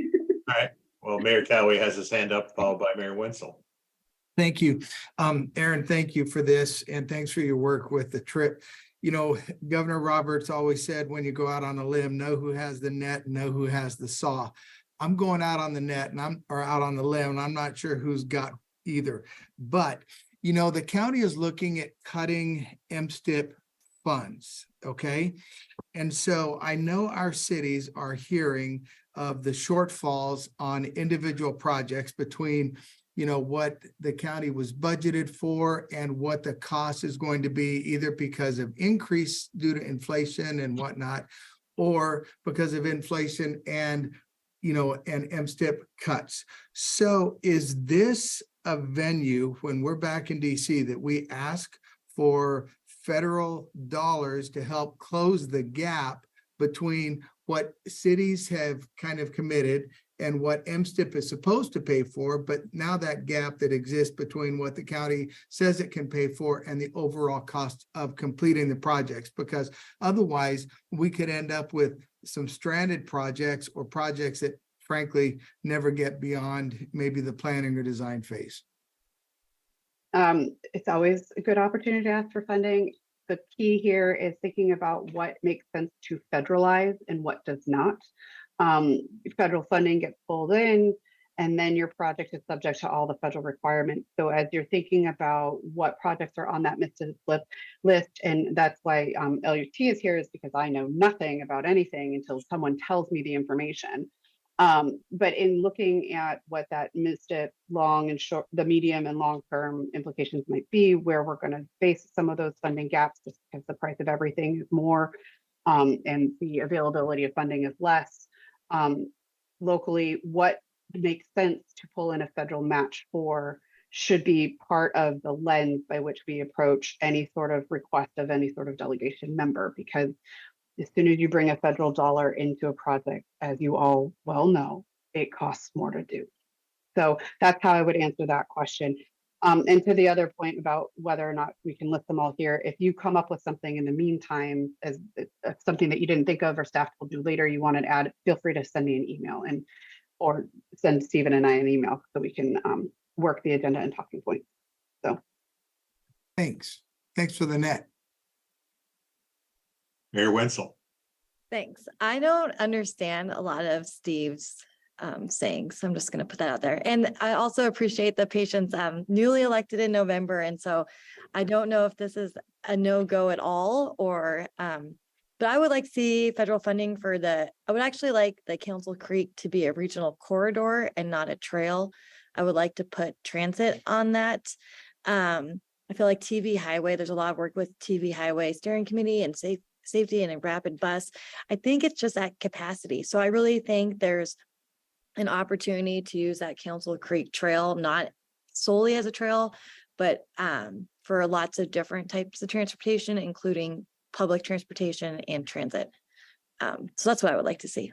All right. Well, Mayor Callaway has his hand up, followed by Mayor Wenzel. Thank you. Aaron, thank you for this, and thanks for your work with the trip. You know, Governor Roberts always said, when you go out on a limb, know who has the net, know who has the saw. I'm going out on the net and out on the limb, and I'm not sure who's got either. But, you know, the county is looking at cutting MSTIP funds, okay? And so I know our cities are hearing of the shortfalls on individual projects between, you know, what the county was budgeted for and what the cost is going to be, either because of increase due to inflation and whatnot, or because of inflation and, you know, and MSTIP cuts. So is this a venue when we're back in DC that we ask for federal dollars to help close the gap between what cities have kind of committed and what MSTIP is supposed to pay for, but now that gap that exists between what the county says it can pay for and the overall cost of completing the projects? Because otherwise we could end up with some stranded projects or projects that frankly never get beyond maybe the planning or design phase. It's always a good opportunity to ask for funding. The key here is thinking about what makes sense to federalize and what does not. Federal funding gets pulled in, and then your project is subject to all the federal requirements. So as you're thinking about what projects are on that list, and that's why LUT is here, is because I know nothing about anything until someone tells me the information. But in looking at what that MSTIP long and short, the medium and long-term implications might be, where we're going to face some of those funding gaps just because the price of everything is more, and the availability of funding is less. Locally, what makes sense to pull in a federal match for should be part of the lens by which we approach any sort of request of any sort of delegation member, because as soon as you bring a federal dollar into a project, as you all well know, it costs more to do. So that's how I would answer that question. And to the other point about whether or not we can list them all here, if you come up with something in the meantime, as something that you didn't think of or staff will do later, you want to add, feel free to send me an email or send Stephen and I an email so we can work the agenda and talking points. So thanks for the net. Mayor Wenzel. Thanks. I don't understand a lot of Steve's saying, so I'm just going to put that out there. And I also appreciate the patience. Newly elected in November, and so I don't know if this is a no-go at all, or but I would like to see federal funding for I would actually like the Council Creek to be a regional corridor and not a trail. I would like to put transit on that. I feel like TV highway, there's a lot of work with TV highway steering committee and safety and a rapid bus. I think it's just at capacity. So I really think there's an opportunity to use that Council Creek Trail, not solely as a trail, but for lots of different types of transportation, including public transportation and transit. So that's what I would like to see.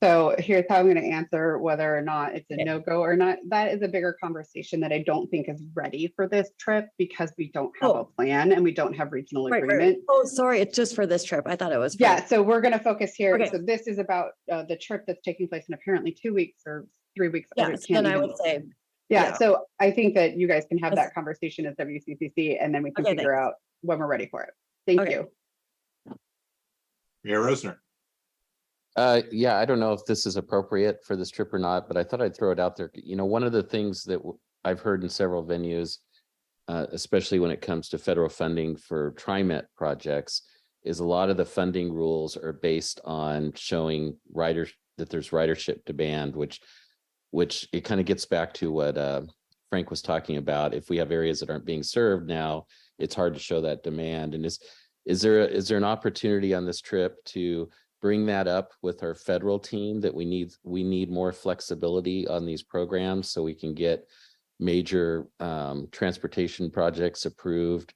So here's how I'm going to answer whether or not it's a no-go or not. That is a bigger conversation that I don't think is ready for this trip because we don't have a plan and we don't have regional agreement. Right. Oh, sorry. It's just for this trip. I thought it was. Yeah. So we're going to focus here. Okay. So this is about the trip that's taking place in apparently 2 weeks or 3 weeks. Yes, then I would say. Yeah. So I think that you guys can have that conversation as WCCC and then we can figure out when we're ready for it. Thank you. Mayor Rosner. Yeah, I don't know if this is appropriate for this trip or not, but I thought I'd throw it out there. You know, one of the things that I've heard in several venues, especially when it comes to federal funding for TriMet projects, is a lot of the funding rules are based on showing that there's ridership demand, which it kind of gets back to what Frank was talking about. If we have areas that aren't being served now, it's hard to show that demand. And is there an opportunity on this trip to bring that up with our federal team that we need more flexibility on these programs so we can get major transportation projects approved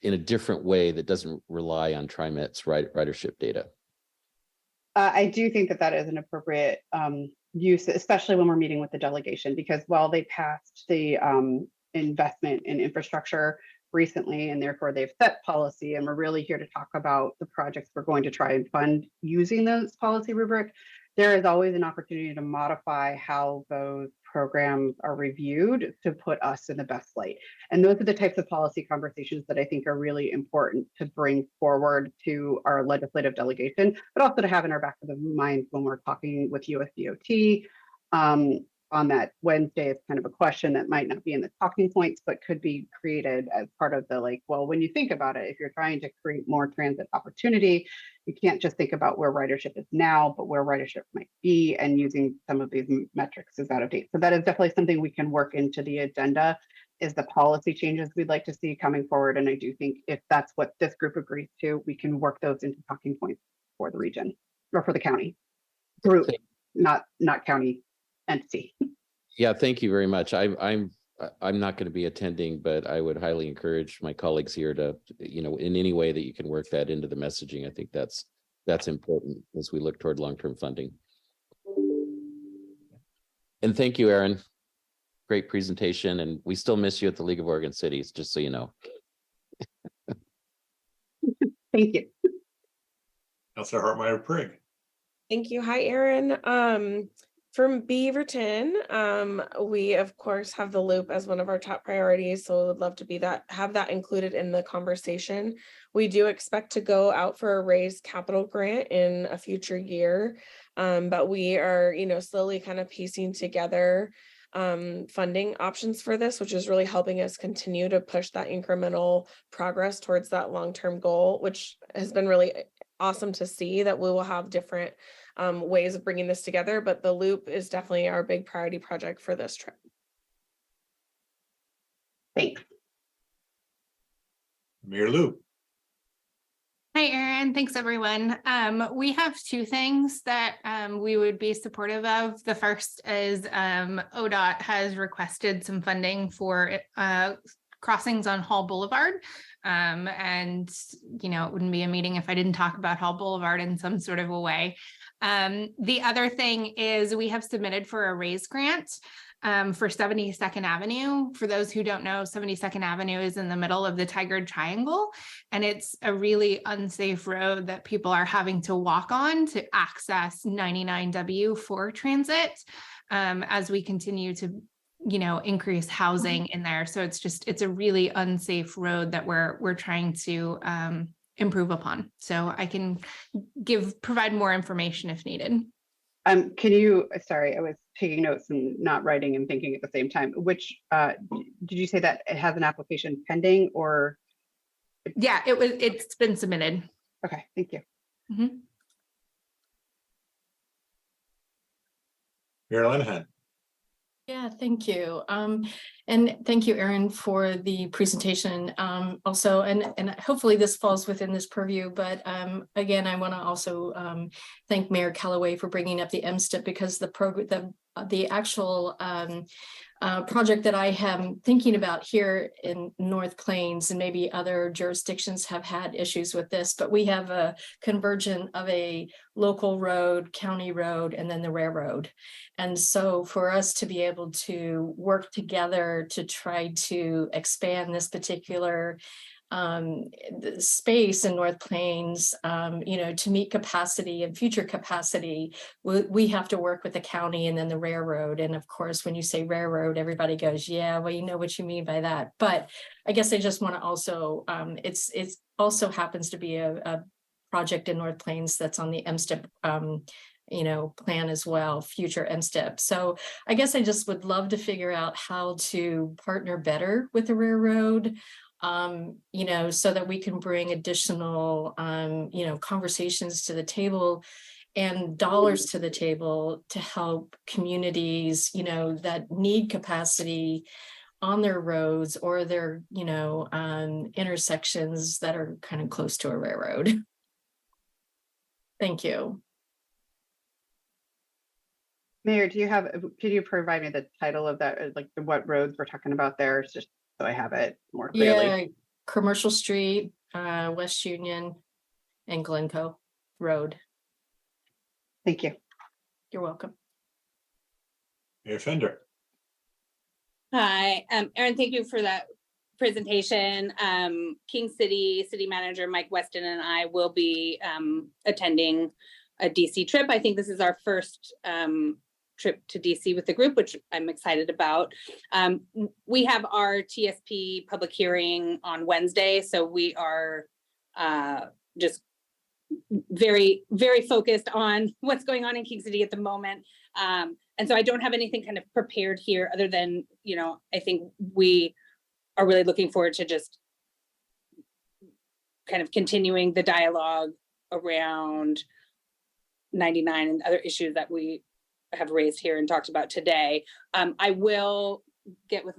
in a different way that doesn't rely on TriMet's ridership data? I do think that is an appropriate use, especially when we're meeting with the delegation, because while they passed the investment in infrastructure recently, and therefore they've set policy, and we're really here to talk about the projects we're going to try and fund using those policy rubric. There is always an opportunity to modify how those programs are reviewed to put us in the best light. And those are the types of policy conversations that I think are really important to bring forward to our legislative delegation, but also to have in our back of the mind when we're talking with USDOT. On that Wednesday, it's kind of a question that might not be in the talking points, but could be created as part of the like, well, when you think about it, if you're trying to create more transit opportunity, you can't just think about where ridership is now, but where ridership might be, and using some of these metrics is out of date. So that is definitely something we can work into the agenda, is the policy changes we'd like to see coming forward. And I do think if that's what this group agrees to, we can work those into talking points for the region or for the county group, not county entity. Yeah, thank you very much. I'm not going to be attending, but I would highly encourage my colleagues here to, in any way that you can work that into the messaging. I think that's important as we look toward long-term funding. And thank you, Aaron. Great presentation, and we still miss you at the League of Oregon Cities, just so you know. Thank you. Councilor Hartmeyer Prig. Thank you. Hi, Aaron. From Beaverton, we of course have the loop as one of our top priorities, so would love to have that included in the conversation. We do expect to go out for a raised capital grant in a future year, but we are, slowly kind of piecing together funding options for this, which is really helping us continue to push that incremental progress towards that long-term goal, which has been really awesome to see that we will have different ways of bringing this together, but the loop is definitely our big priority project for this trip. Thanks. Mayor Lou. Hi, Aaron. Thanks, everyone. We have two things that we would be supportive of. The first is ODOT has requested some funding for crossings on Hall Boulevard. And, it wouldn't be a meeting if I didn't talk about Hall Boulevard in some sort of a way. The other thing is we have submitted for a raise grant for 72nd Avenue. For those who don't know, 72nd Avenue is in the middle of the Tigard Triangle, and it's a really unsafe road that people are having to walk on to access 99W for transit as we continue to increase housing in there. So it's a really unsafe road that we're trying to improve upon. So I can provide more information if needed. Sorry, I was taking notes and not writing and thinking at the same time. Which, did you say that it has an application pending or? Yeah, it's been submitted. Okay, thank you. Mm-hmm. Mayor Linehan. Yeah, thank you. And thank you, Aaron, for the presentation. Also, and hopefully this falls within this purview, but again, I want to also thank Mayor Callaway for bringing up the MSTIP, because the actual project that I am thinking about here in North Plains, and maybe other jurisdictions have had issues with this, but we have a convergence of a local road, county road, and then the railroad. And so for us to be able to work together to try to expand this particular the space in North Plains, to meet capacity and future capacity, we have to work with the county and then the railroad. And of course, when you say railroad, everybody goes, yeah, well, you know what you mean by that. But I guess I just want to also, it's also happens to be a project in North Plains that's on the MSTIP plan as well, future MSTIP. So I guess I just would love to figure out how to partner better with the railroad, so that we can bring additional, conversations to the table and dollars to the table to help communities, that need capacity on their roads or their, intersections that are kind of close to a railroad. Thank you. Mayor, could you provide me the title of that, like what roads we're talking about there? It's just so I have it more clearly. Yeah, Commercial Street, West Union, and Glencoe Road. Thank you. You're welcome. Mayor Fender. Hi, Aaron, thank you for that presentation. King City City Manager Mike Weston and I will be attending a DC trip. I think this is our first trip to DC with the group, which I'm excited about. We have our TSP public hearing on Wednesday, so we are just very, very focused on what's going on in King City at the moment. And so I don't have anything kind of prepared here other than, you know, I think we are really looking forward to just kind of continuing the dialogue around 99 and other issues that we have raised here and talked about today. I will get with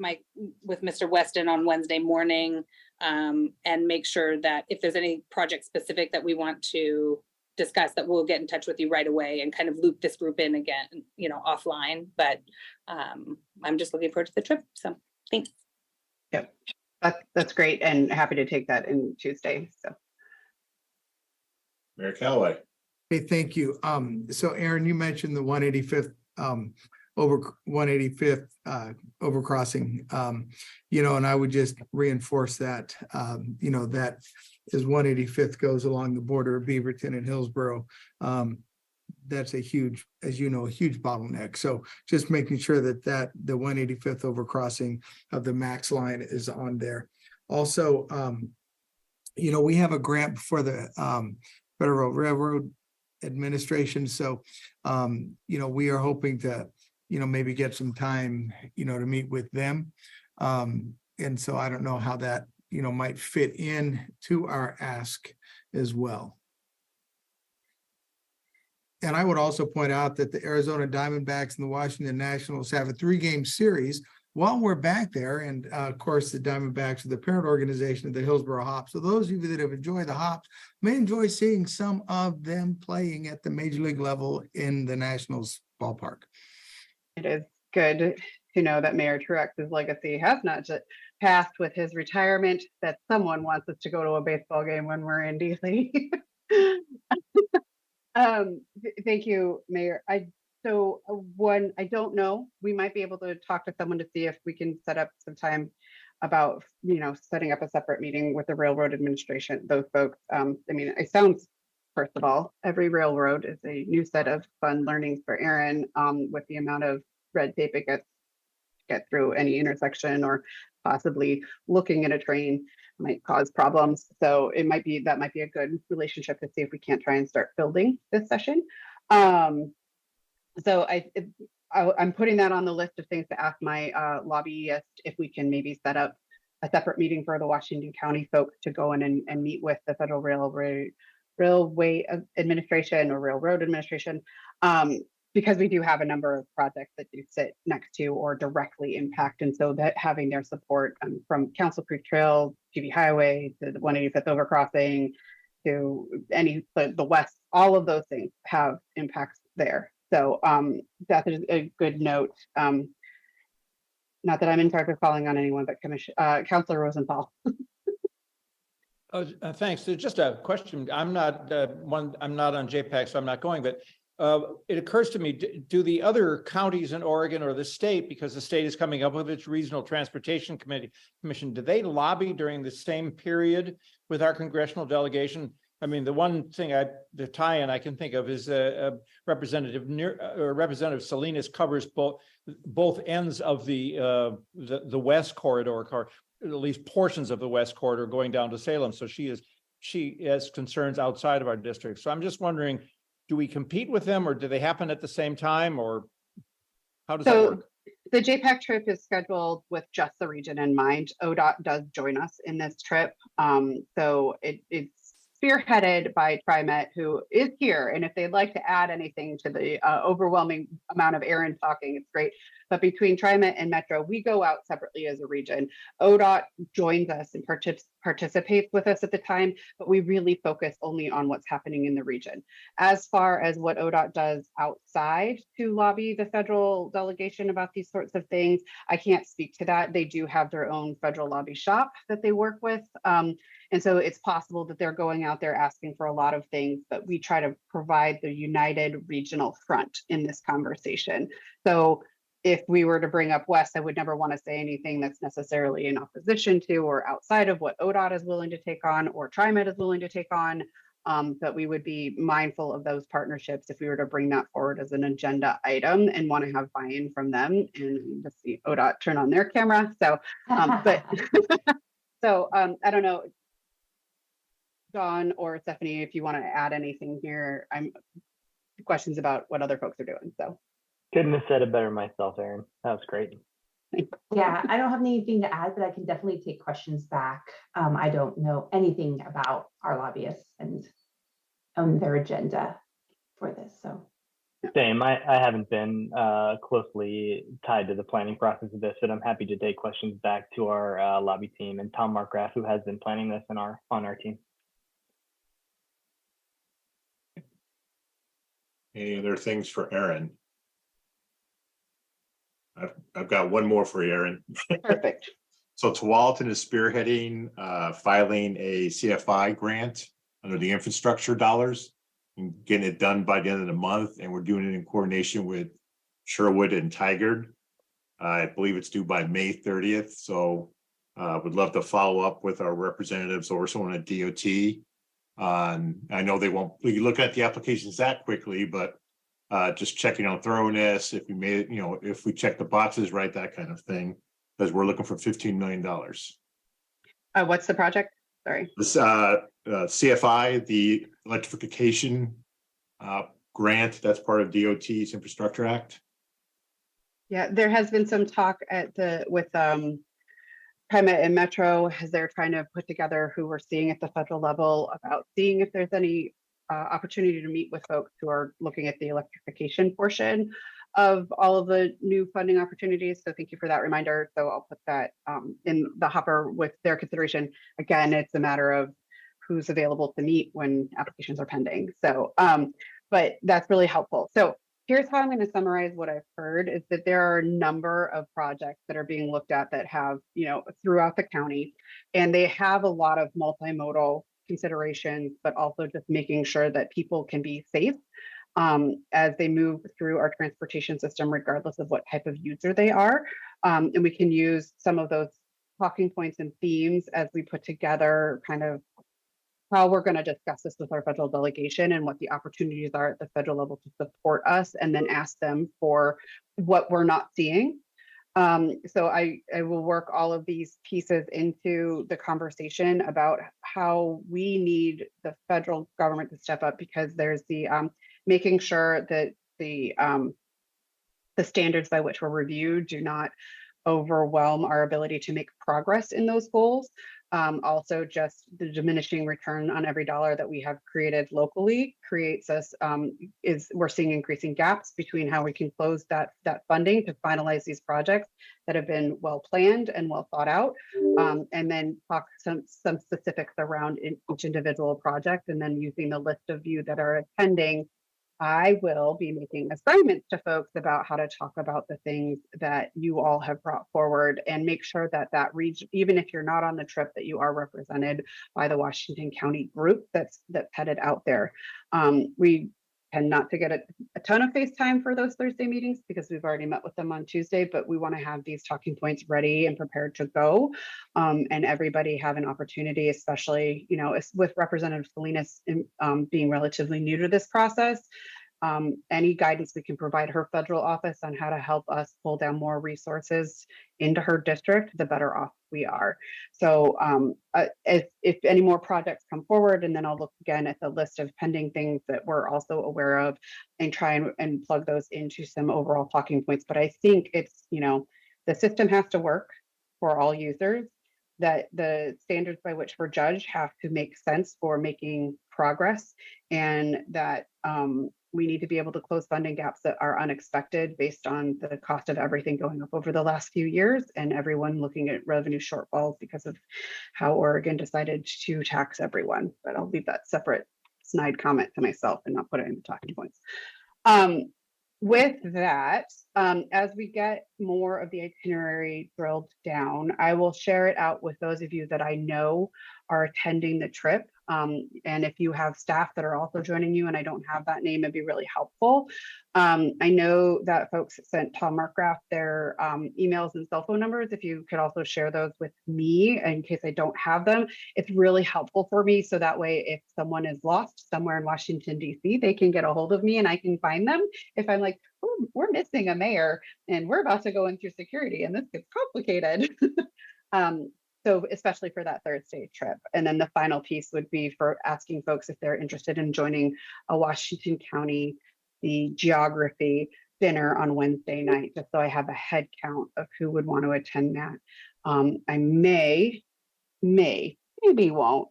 Mr. Weston on Wednesday morning and make sure that if there's any project specific that we want to discuss, that we'll get in touch with you right away and kind of loop this group in again, you know, offline. But I'm just looking forward to the trip. So thanks. Yep, that's great, and happy to take that in Tuesday. So, Mayor Callaway. Hey, thank you. So Aaron, you mentioned the 185th over 185th overcrossing, you know, and I would just reinforce that, you know, that as 185th goes along the border of Beaverton and Hillsborough, that's a huge, as you know, a huge bottleneck. So just making sure that the 185th overcrossing of the max line is on there. Also, you know, we have a grant for the Federal Railroad Administration. So, you know, we are hoping to, you know, maybe get some time, you know, to meet with them. And so I don't know how that, you know, might fit in to our ask as well. And I would also point out that the Arizona Diamondbacks and the Washington Nationals have a 3-game series while we're back there. And of course, the Diamondbacks are the parent organization of the Hillsborough Hops. So those of you that have enjoyed the Hops may enjoy seeing some of them playing at the major league level in the Nationals ballpark. it is good to know that Mayor Truex's legacy has not just passed with his retirement, that someone wants us to go to a baseball game when we're in DC. Thank you, Mayor. I don't know, we might be able to talk to someone to see if we can set up some time about, you know, setting up a separate meeting with the Railroad Administration, those folks. I mean, it sounds, first of all, every railroad is a new set of fun learnings for Aaron, with the amount of red tape it gets get through any intersection, or possibly looking at a train might cause problems. So it might be, that might be a good relationship to see if we can't try and start building this session. So I'm putting that on the list of things to ask my lobbyist if we can maybe set up a separate meeting for the Washington County folks to go in and meet with the Federal Railway Administration or Railroad Administration, because we do have a number of projects that do sit next to or directly impact. And so that having their support from Council Creek Trail, TV Highway, to the 185th overcrossing, to the west, all of those things have impacts there. So that is a good note. Not that I'm in charge of calling on anyone, but Councilor Rosenthal. Thanks. There's just a question. I'm not on JPAC, so I'm not going, but it occurs to me, do the other counties in Oregon or the state, because the state is coming up with its regional transportation commission, do they lobby during the same period with our congressional delegation? I mean, the one thing the tie-in I can think of is Representative Salinas covers both ends of the West Corridor, or at least portions of the West Corridor going down to Salem. So she has concerns outside of our district. So I'm just wondering, do we compete with them, or do they happen at the same time, or how does that work? The JPAC trip is scheduled with just the region in mind. ODOT does join us in this trip. So it's spearheaded by TriMet, who is here. And if they'd like to add anything to the overwhelming amount of Aaron talking, it's great. But between TriMet and Metro, we go out separately as a region. ODOT joins us and participates with us at the time, but we really focus only on what's happening in the region. As far as what ODOT does outside to lobby the federal delegation about these sorts of things, I can't speak to that. They do have their own federal lobby shop that they work with. And so it's possible that they're going out there asking for a lot of things, but we try to provide the united regional front in this conversation. So if we were to bring up West, I would never want to say anything that's necessarily in opposition to or outside of what ODOT is willing to take on or TriMet is willing to take on. But we would be mindful of those partnerships if we were to bring that forward as an agenda item and want to have buy-in from them and to see ODOT turn on their camera. So, but so I don't know, John or Stephanie, if you want to add anything here. I'm questions about what other folks are doing. So couldn't have said it better myself, Aaron. That was great. Yeah, I don't have anything to add, but I can definitely take questions back. I don't know anything about our lobbyists and their agenda for this. So same. I haven't been closely tied to the planning process of this, but I'm happy to take questions back to our lobby team and Tom Markgraf, who has been planning this on our team. Any other things for Aaron? I've got one more for you, Aaron. Perfect. So Tualatin is spearheading filing a CFI grant under the infrastructure dollars and getting it done by the end of the month. And we're doing it in coordination with Sherwood and Tigard. I believe it's due by May 30th. So would love to follow up with our representatives or someone at DOT. I know they won't look at the applications that quickly, but just checking on thoroughness, if we made it, if we check the boxes right, that kind of thing, because we're looking for $15 million. What's the project? Sorry. This CFI, the electrification grant, that's part of DOT's Infrastructure Act. Yeah, there has been some talk with TriMet and Metro as they're trying to put together who we're seeing at the federal level about seeing if there's any opportunity to meet with folks who are looking at the electrification portion of all of the new funding opportunities. So thank you for that reminder. So I'll put that in the hopper with their consideration. Again, it's a matter of who's available to meet when applications are pending. So, but that's really helpful. So here's how I'm going to summarize what I've heard is that there are a number of projects that are being looked at that have, throughout the county, and they have a lot of multimodal considerations, but also just making sure that people can be safe as they move through our transportation system, regardless of what type of user they are. And we can use some of those talking points and themes as we put together kind of how we're going to discuss this with our federal delegation and what the opportunities are at the federal level to support us, and then ask them for what we're not seeing. So I will work all of these pieces into the conversation about how we need the federal government to step up, because there's the making sure that the standards by which we're reviewed do not overwhelm our ability to make progress in those goals. Also, just the diminishing return on every dollar that we have created locally creates us, we're seeing increasing gaps between how we can close that funding to finalize these projects that have been well planned and well thought out, and then talk some specifics around each individual project, and then using the list of you that are attending. I will be making assignments to folks about how to talk about the things that you all have brought forward, and make sure that region, even if you're not on the trip, that you are represented by the Washington County group that's headed out there. We tend not to get a ton of FaceTime for those Thursday meetings because we've already met with them on Tuesday, but we want to have these talking points ready and prepared to go, and everybody have an opportunity, especially, with Representative Salinas being relatively new to this process. Any guidance we can provide her federal office on how to help us pull down more resources into her district, the better off we are. So if any more projects come forward, and then I'll look again at the list of pending things that we're also aware of and try and plug those into some overall talking points. But I think it's, the system has to work for all users, that the standards by which we're judged have to make sense for making progress, and that we need to be able to close funding gaps that are unexpected based on the cost of everything going up over the last few years, and everyone looking at revenue shortfalls because of how Oregon decided to tax everyone. But I'll leave that separate snide comment to myself and not put it in the talking points. With that, as we get more of the itinerary drilled down, I will share it out with those of you that I know are attending the trip. And if you have staff that are also joining you, and I don't have that name, it'd be really helpful. I know that folks sent Tom Markgraf their emails and cell phone numbers. If you could also share those with me in case I don't have them, it's really helpful for me. So that way, if someone is lost somewhere in Washington, D.C., they can get a hold of me and I can find them. If I'm like, oh, we're missing a mayor and we're about to go in through security and this gets complicated. So especially for that Thursday trip. And then the final piece would be for asking folks if they're interested in joining a Washington County, the geography dinner on Wednesday night, just so I have a head count of who would want to attend that. I maybe won't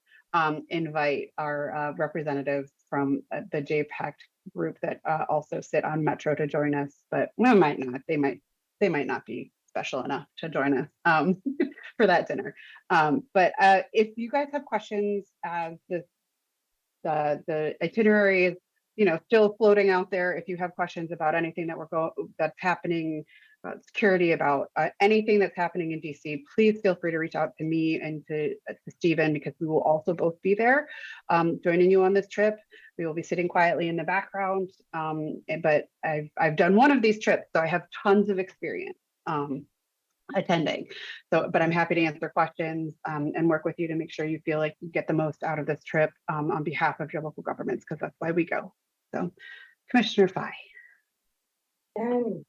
invite our representatives from the JPAC group that also sit on Metro to join us, but we might not. They might not be special enough to join us for that dinner. But if you guys have questions, the itinerary is, still floating out there. If you have questions about anything that's happening, about security, about anything that's happening in DC, please feel free to reach out to me and to Stephen, because we will also both be there joining you on this trip. We will be sitting quietly in the background, but I've done one of these trips, so I have tons of experience attending. So, but I'm happy to answer questions and work with you to make sure you feel like you get the most out of this trip on behalf of your local governments, because that's why we go. So, Commissioner Fye. And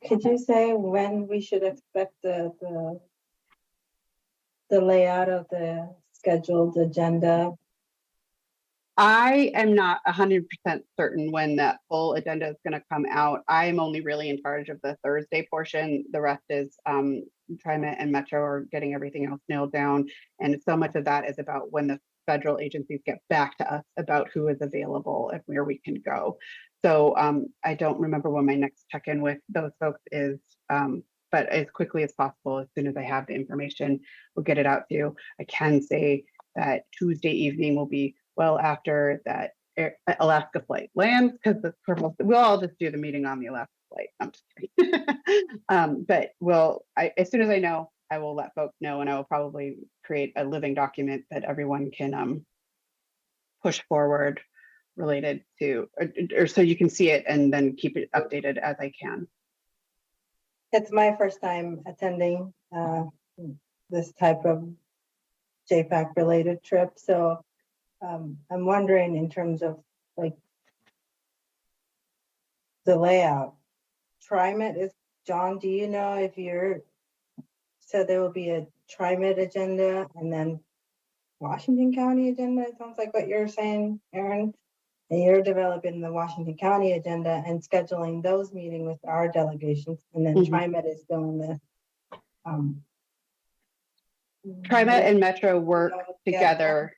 could you say when we should expect the layout of the scheduled agenda? I am not 100% certain when that full agenda is going to come out. I'm only really in charge of the Thursday portion. The rest is TriMet and Metro are getting everything else nailed down. And so much of that is about when the federal agencies get back to us about who is available and where we can go. So I don't remember when my next check-in with those folks is, but as quickly as possible, as soon as I have the information, we'll get it out to you. I can say that Tuesday evening will be well after that Alaska flight lands, because we'll all just do the meeting on the Alaska flight. I'm just kidding. But as soon as I know, I will let folks know, and I will probably create a living document that everyone can push forward related to, or so you can see it and then keep it updated as I can. It's my first time attending this type of JPAC related trip, so I'm wondering in terms of like the layout. TriMet is, John, do you know if so there will be a TriMet agenda and then Washington County agenda? It sounds like what you're saying, Aaron. And you're developing the Washington County agenda and scheduling those meetings with our delegations, and then TriMet is doing this. TriMet and Metro work together.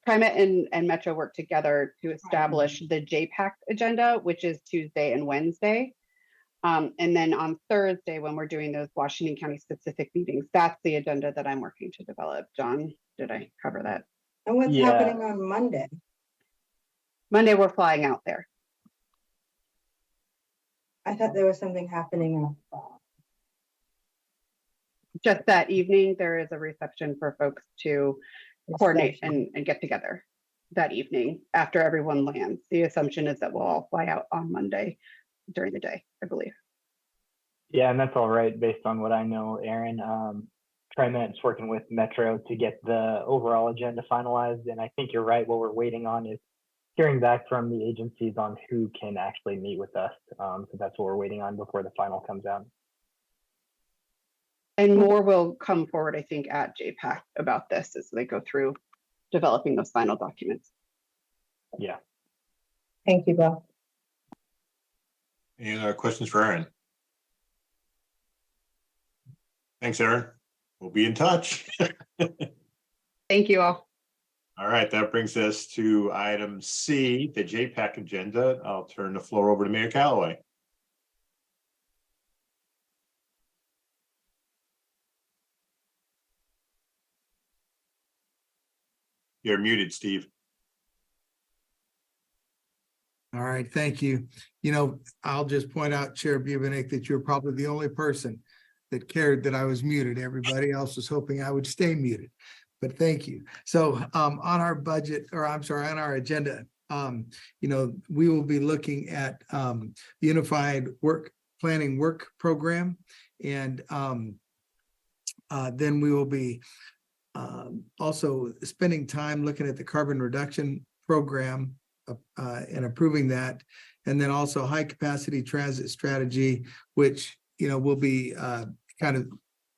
TriMet and Metro work together to establish the JPAC agenda, which is Tuesday and Wednesday. And then on Thursday, when we're doing those Washington County specific meetings, that's the agenda that I'm working to develop. John, did I cover that? And what's happening on Monday? Monday, we're flying out there. I thought there was something happening. Just that evening, there is a reception for folks to coordinate and get together that evening after everyone lands. The assumption is that we'll all fly out on Monday during the day, I believe. Yeah, and that's all right based on what I know, Aaron. TriMet's working with Metro to get the overall agenda finalized, and I think you're right. What we're waiting on is hearing back from the agencies on who can actually meet with us. So that's what we're waiting on before the final comes out. And more will come forward, I think, at JPAC about this as they go through developing those final documents. Yeah. Thank you, Bill. Any other questions for Aaron? Thanks, Aaron. We'll be in touch. Thank you all. All right, that brings us to item C, the JPAC agenda. I'll turn the floor over to Mayor Callaway. You're muted, Steve. All right, thank you. I'll just point out, Chair Bubenik, that you're probably the only person that cared that I was muted. Everybody else was hoping I would stay muted. but thank you. So on our budget, or I'm sorry, on our agenda, we will be looking at unified planning work program. And then we will be also spending time looking at the carbon reduction program and approving that. And then also high capacity transit strategy, which, will be kind of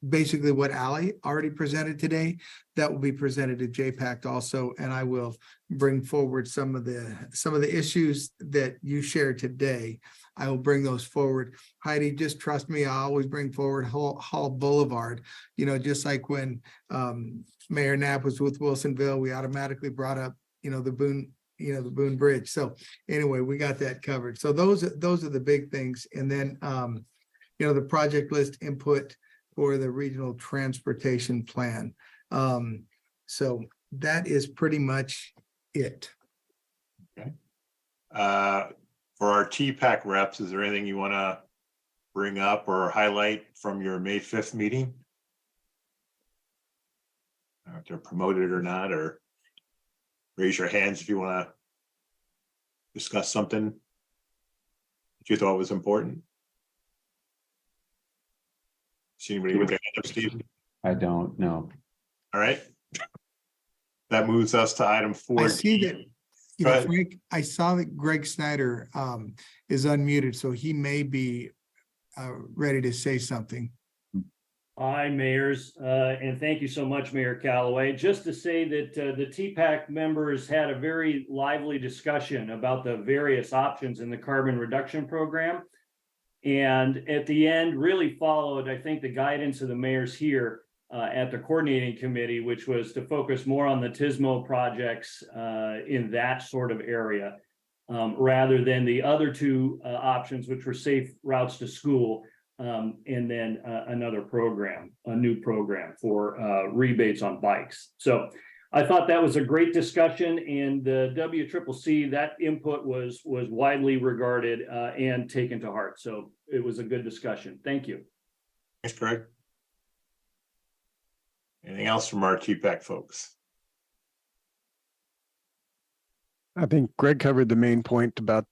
basically what Ally already presented today. That will be presented to JPAC also. And I will bring forward some of the issues that you shared today. I will bring those forward. Heidi, just trust me, I always bring forward Hall Boulevard. Just like when Mayor Knapp was with Wilsonville, we automatically brought up, the Boone Bridge. So anyway, we got that covered. So those are the big things. And then, the project list input for the regional transportation plan. So that is pretty much it. Okay. For our TPAC reps, is there anything you want to bring up or highlight from your May 5th meeting? If they're promoted or not, or raise your hands if you want to discuss something that you thought was important. See anybody with their hand up, Steve? I don't know. All right. That moves us to item 4. I see that, Frank, I saw that Greg Snyder is unmuted, so he may be ready to say something. Hi, mayors, and thank you so much, Mayor Callaway. Just to say that the TPAC members had a very lively discussion about the various options in the carbon reduction program. And at the end, really followed, I think, the guidance of the mayors here at the coordinating committee, which was to focus more on the TSMO projects in that sort of area, rather than the other two options, which were safe routes to school, and then another program, a new program for rebates on bikes. So I thought that was a great discussion, and the WCCC, that input was widely regarded and taken to heart. So it was a good discussion. Thank you. Thanks, Greg. Anything else from our TPAC folks? I think Greg covered the main point about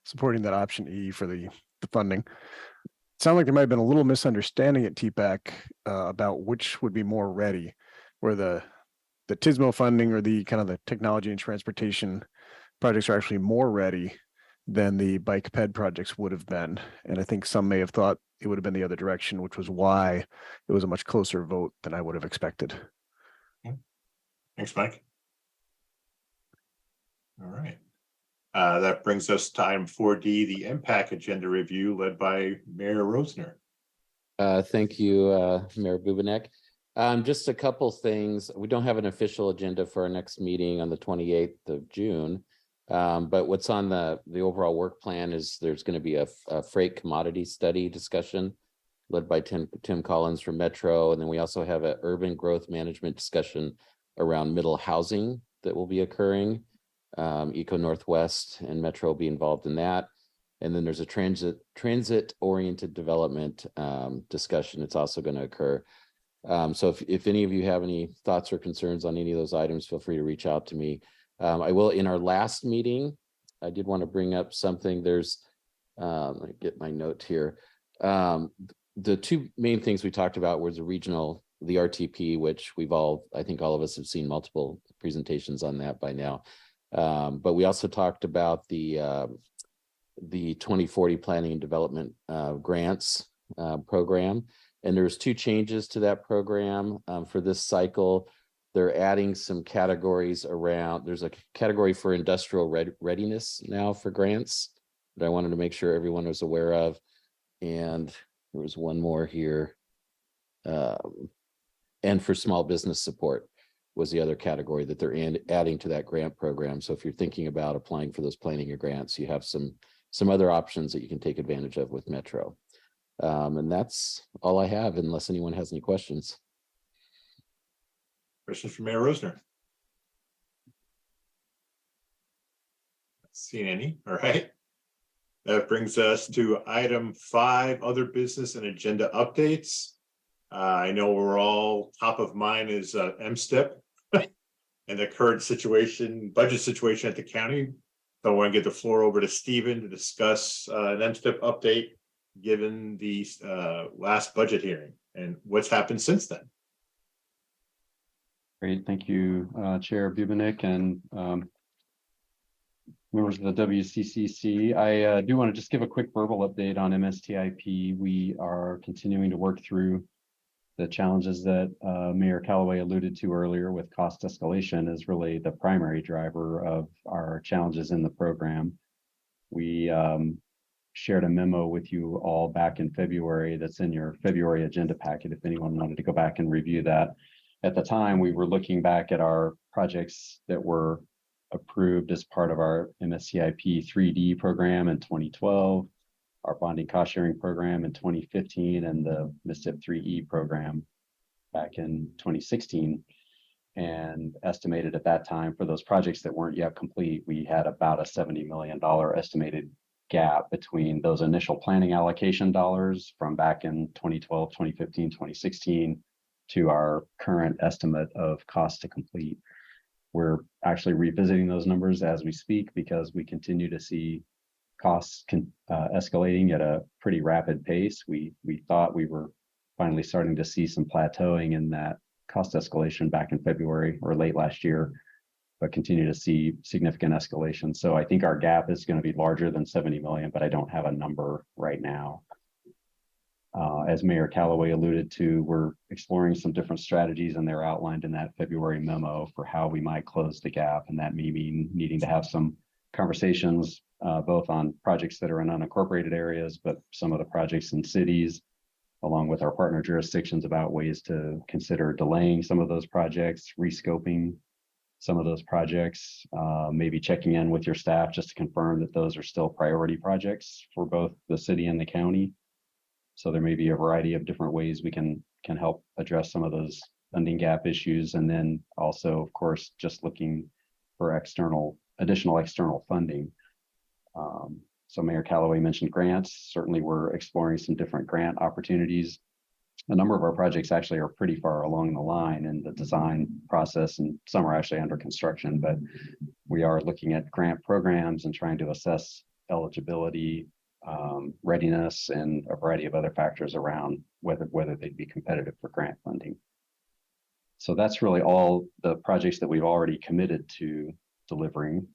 supporting that option E for the funding. It sounded like there might have been a little misunderstanding at TPAC about which would be more ready, where the TSMO funding or the kind of the technology and transportation projects are actually more ready than the bike ped projects would have been. And I think some may have thought it would have been the other direction, which was why it was a much closer vote than I would have expected. Thanks, Mike. All right. That brings us to item 4D, the impact agenda review led by Mayor Rosner. Thank you, Mayor Bubanek. Just a couple things. We don't have an official agenda for our next meeting on the 28th of June. But what's on the overall work plan is there's going to be a freight commodity study discussion led by Tim Collins from Metro. And then we also have an urban growth management discussion around middle housing that will be occurring. Eco Northwest and Metro will be involved in that. And then there's a transit oriented development discussion. It's also going to occur. So if any of you have any thoughts or concerns on any of those items, feel free to reach out to me. I will, in our last meeting, I did want to bring up something. There's, let me get my note here. The two main things we talked about was the RTP, which I think all of us have seen multiple presentations on that by now. But we also talked about the 2040 Planning and Development Grants program. And there's two changes to that program for this cycle. They're adding some categories around. There's a category for industrial readiness now for grants that I wanted to make sure everyone was aware of. And there was one more here. And for small business support was the other category that they're adding to that grant program. So if you're thinking about applying for those planning or grants, you have some other options that you can take advantage of with Metro. And that's all I have, unless anyone has any questions. Questions from Mayor Rosner? Not seeing any. All right. That brings us to item 5, other business and agenda updates. I know we're all top of mind is MSTIP and the current situation, budget situation at the county. So I want to get the floor over to Stephen to discuss an MSTIP update given the last budget hearing and what's happened since then. Great, thank you, Chair Bubenik and members of the WCCC. I do want to just give a quick verbal update on MSTIP. We are continuing to work through the challenges that Mayor Callaway alluded to earlier with cost escalation is really the primary driver of our challenges in the program. We shared a memo with you all back in February that's in your February agenda packet if anyone wanted to go back and review that. At the time, we were looking back at our projects that were approved as part of our MSTIP 3D program in 2012, our bonding cost sharing program in 2015, and the MSTIP 3E program back in 2016. And estimated at that time for those projects that weren't yet complete, we had about a $70 million estimated gap between those initial planning allocation dollars from back in 2012, 2015, 2016 to our current estimate of cost to complete. We're actually revisiting those numbers as we speak because we continue to see costs escalating at a pretty rapid pace. We thought we were finally starting to see some plateauing in that cost escalation back in February or late last year, but continue to see significant escalation. So I think our gap is going to be larger than 70 million, but I don't have a number right now. As Mayor Callaway alluded to, we're exploring some different strategies and they're outlined in that February memo for how we might close the gap. And that may mean needing to have some conversations both on projects that are in unincorporated areas, but some of the projects in cities, along with our partner jurisdictions about ways to consider delaying some of those projects, rescoping some of those projects, maybe checking in with your staff just to confirm that those are still priority projects for both the city and the county. So there may be a variety of different ways we can help address some of those funding gap issues. And then also, of course, just looking for additional external funding. So Mayor Callaway mentioned grants. Certainly we're exploring some different grant opportunities. A number of our projects actually are pretty far along the line in the design process, and some are actually under construction, but we are looking at grant programs and trying to assess eligibility, readiness, and a variety of other factors around whether they'd be competitive for grant funding. So that's really all the projects that we've already committed to delivering.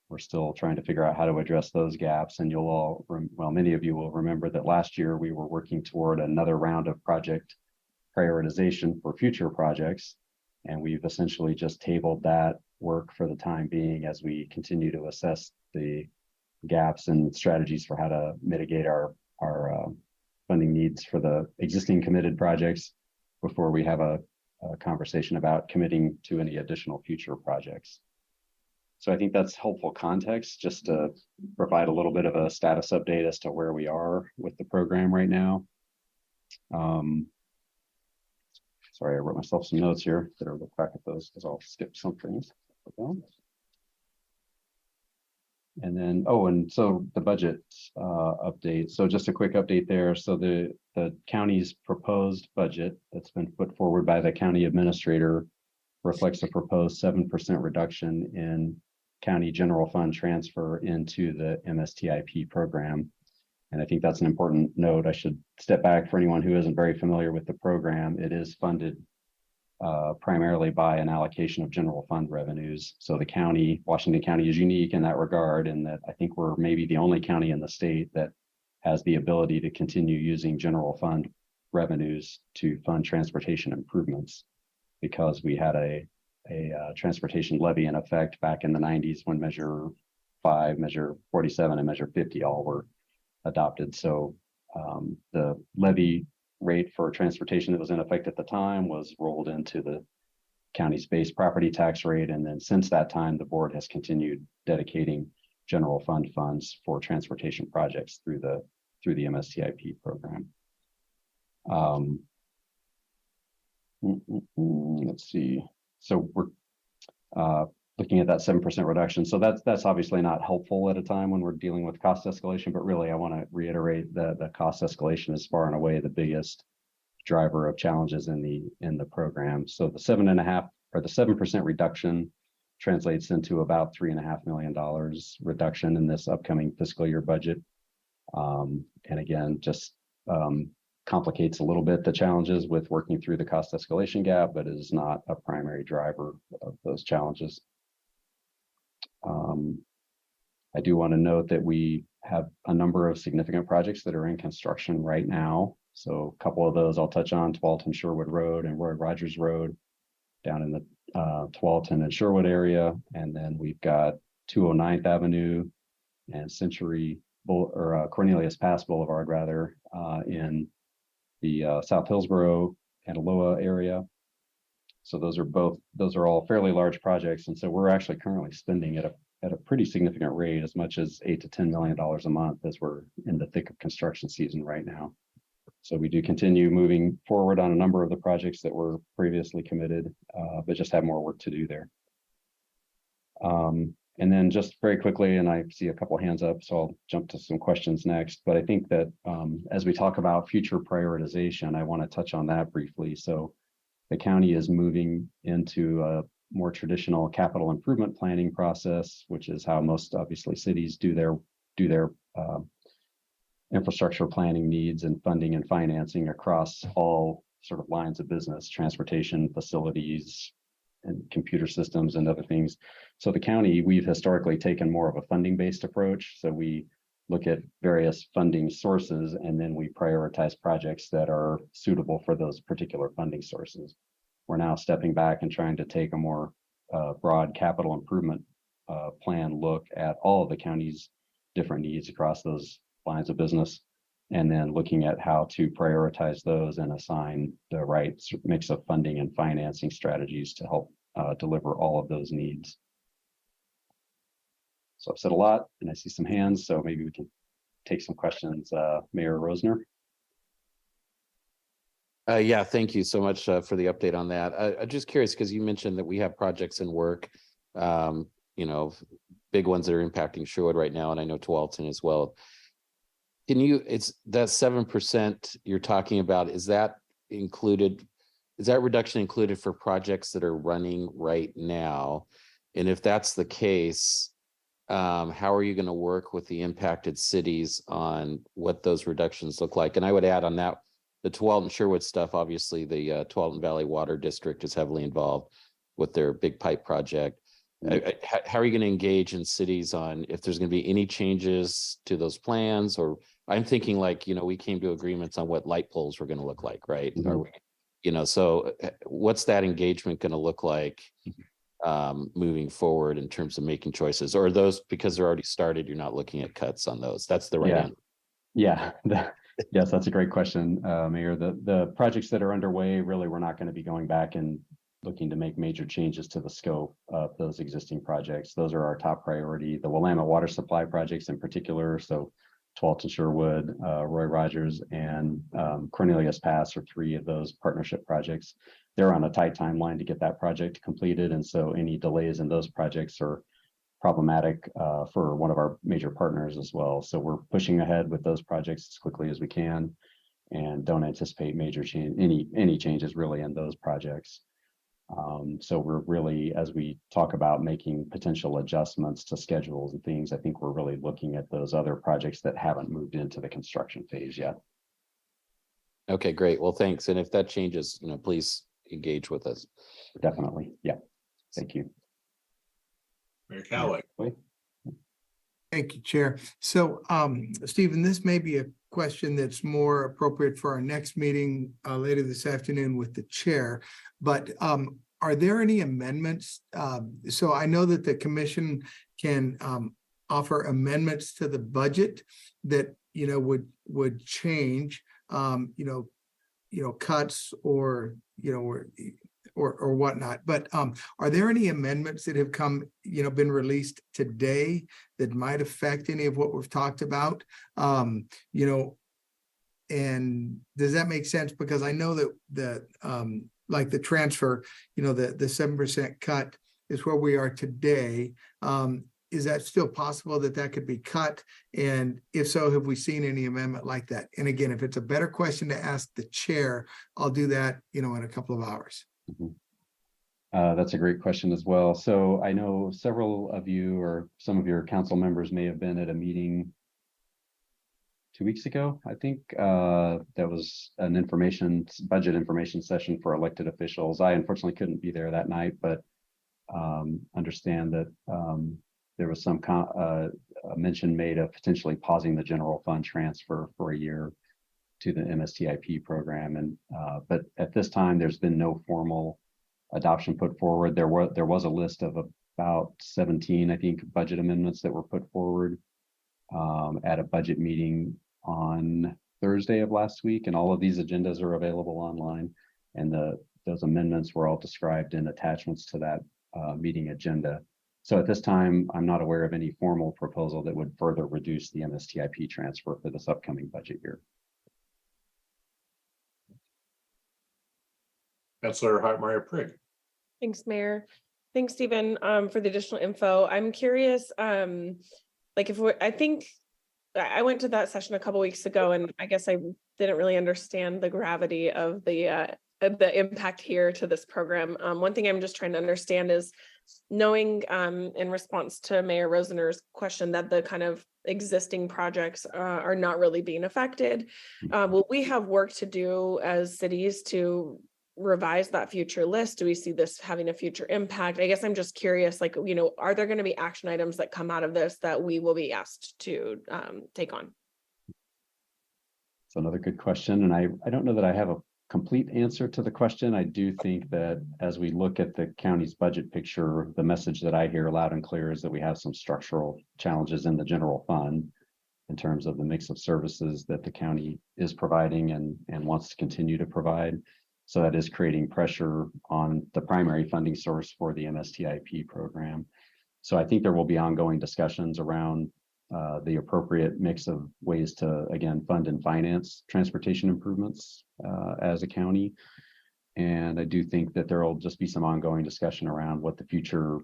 We're still trying to figure out how to address those gaps. And you'll all, well, many of you will remember that last year we were working toward another round of project prioritization for future projects. And we've essentially just tabled that work for the time being as we continue to assess the gaps and strategies for how to mitigate our funding needs for the existing committed projects before we have a conversation about committing to any additional future projects. So I think that's helpful context just to provide a little bit of a status update as to where we are with the program right now. Sorry, I wrote myself some notes here. Better look back at those because I'll skip some things. And then, and so the budget update. So just a quick update there. So the county's proposed budget that's been put forward by the county administrator reflects a proposed 7% reduction in county general fund transfer into the MSTIP program. And I think that's an important note. I should step back for anyone who isn't very familiar with the program. It is funded primarily by an allocation of general fund revenues. So the county, Washington County, is unique in that regard, in that I think we're maybe the only county in the state that has the ability to continue using general fund revenues to fund transportation improvements, because we had a transportation levy in effect back in the 90s when Measure 5, Measure 47, and Measure 50 all were adopted. So the levy rate for transportation that was in effect at the time was rolled into the county's base property tax rate. And then since that time, the board has continued dedicating general fund funds for transportation projects through the MSTIP program. Let's see. So we're looking at that 7% reduction. So that's obviously not helpful at a time when we're dealing with cost escalation, but really I want to reiterate that the cost escalation is far and away the biggest driver of challenges in the program. So the 7% reduction translates into about $3.5 million reduction in this upcoming fiscal year budget. And again, just complicates a little bit the challenges with working through the cost escalation gap, but is not a primary driver of those challenges. I do want to note that we have a number of significant projects that are in construction right now. So a couple of those I'll touch on: Tualatin Sherwood Road and Roy Rogers Road down in the Tualatin and Sherwood area. And then we've got 209th Avenue and Cornelius Pass Boulevard rather in the South Hillsborough and Aloha area. So those are all fairly large projects. And so we're actually currently spending at a pretty significant rate, as much as $8 to $10 million a month, as we're in the thick of construction season right now. So we do continue moving forward on a number of the projects that were previously committed, but just have more work to do there. And then just very quickly, and I see a couple of hands up, so I'll jump to some questions next. But I think that as we talk about future prioritization, I want to touch on that briefly. So the county is moving into a more traditional capital improvement planning process, which is how most obviously cities do their infrastructure planning needs and funding and financing across all sort of lines of business: transportation, facilities, and computer systems and other things. So the county, we've historically taken more of a funding-based approach. So we look at various funding sources, and then we prioritize projects that are suitable for those particular funding sources. We're now stepping back and trying to take a more broad capital improvement plan look at all of the county's different needs across those lines of business, and then looking at how to prioritize those and assign the right mix of funding and financing strategies to help deliver all of those needs. So I've said a lot, and I see some hands, so maybe we can take some questions. Mayor Rosner. Yeah, thank you so much for the update on that. I'm just curious, because you mentioned that we have projects in work, big ones that are impacting Sherwood right now, and I know Tualatin as well. It's that 7% you're talking about, is that reduction included for projects that are running right now? And if that's the case, how are you going to work with the impacted cities on what those reductions look like? And I would add on that, the Tualatin Sherwood stuff, obviously the Tualatin Valley Water District is heavily involved with their big pipe project. How are you going to engage in cities on if there's going to be any changes to those plans? Or I'm thinking like, we came to agreements on what light poles were going to look like, right? Mm-hmm. So what's that engagement going to look like moving forward in terms of making choices? Or are those, because they're already started, you're not looking at cuts on those? That's the right answer. Yeah. Yes, that's a great question, Mayor. The projects that are underway, really, we're not going to be going back and looking to make major changes to the scope of those existing projects. Those are our top priority. The Willamette water supply projects in particular, so Tualatin Sherwood, Roy Rogers, and Cornelius Pass are three of those partnership projects. They're on a tight timeline to get that project completed, and so any delays in those projects are problematic for one of our major partners as well. So we're pushing ahead with those projects as quickly as we can, and don't anticipate major any changes really in those projects. So we're really, as we talk about making potential adjustments to schedules and things, I think we're really looking at those other projects that haven't moved into the construction phase yet. Okay, great. Well, thanks. And if that changes, please engage with us. Definitely. Yeah. Thank you. Mayor Callaway. Thank you, Chair. So, Stephen, this may be a question that's more appropriate for our next meeting later this afternoon with the chair, but are there any amendments? So I know that the commission can offer amendments to the budget that, would change, cuts or whatnot. But are there any amendments that have been released today that might affect any of what we've talked about? And does that make sense? Because I know that like the transfer, the 7% cut is where we are today. is that still possible that that could be cut? And if so, have we seen any amendment like that? And again, if it's a better question to ask the chair, I'll do that, in a couple of hours. That's a great question as well. So I know several of you or some of your council members may have been at a meeting 2 weeks ago. I think that was an budget information session for elected officials. I unfortunately couldn't be there that night, but understand that there was some mention made of potentially pausing the general fund transfer for a year to the MSTIP program. And but at this time, there's been no formal adoption put forward. There was a list of about 17, I think, budget amendments that were put forward at a budget meeting on Thursday of last week, and all of these agendas are available online. And those amendments were all described in attachments to that meeting agenda. So at this time, I'm not aware of any formal proposal that would further reduce the MSTIP transfer for this upcoming budget year. Councilor Hartmeyer Prig. Thanks, Mayor. Thanks, Stephen, for the additional info. I'm curious, like I think I went to that session a couple weeks ago, and I guess I didn't really understand the gravity of the impact here to this program. One thing I'm just trying to understand is knowing in response to Mayor Rosener's question that the kind of existing projects are not really being affected. Will we have work to do as cities to revise that future list? Do we see this having a future impact? I guess I'm just curious, like, are there going to be action items that come out of this that we will be asked to take on? It's another good question. And I don't know that I have a complete answer to the question. I do think that as we look at the county's budget picture, the message that I hear loud and clear is that we have some structural challenges in the general fund in terms of the mix of services that the county is providing and wants to continue to provide. So that is creating pressure on the primary funding source for the MSTIP program. So I think there will be ongoing discussions around the appropriate mix of ways to, again, fund and finance transportation improvements as a county. And I do think that there will just be some ongoing discussion around what the future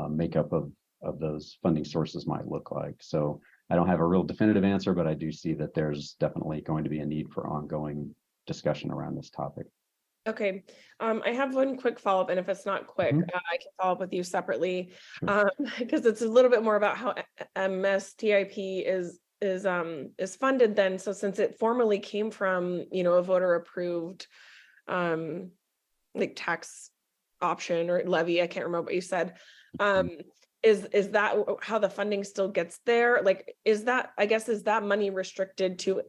makeup of those funding sources might look like. So I don't have a real definitive answer, but I do see that there's definitely going to be a need for ongoing discussion around this topic. Okay, I have one quick follow-up, and if it's not quick, I can follow up with you separately, because it's a little bit more about how MSTIP is funded then. So since it formally came from, a voter-approved like tax option or levy, I can't remember what you said. Is that how the funding still gets there? Like, is that money restricted to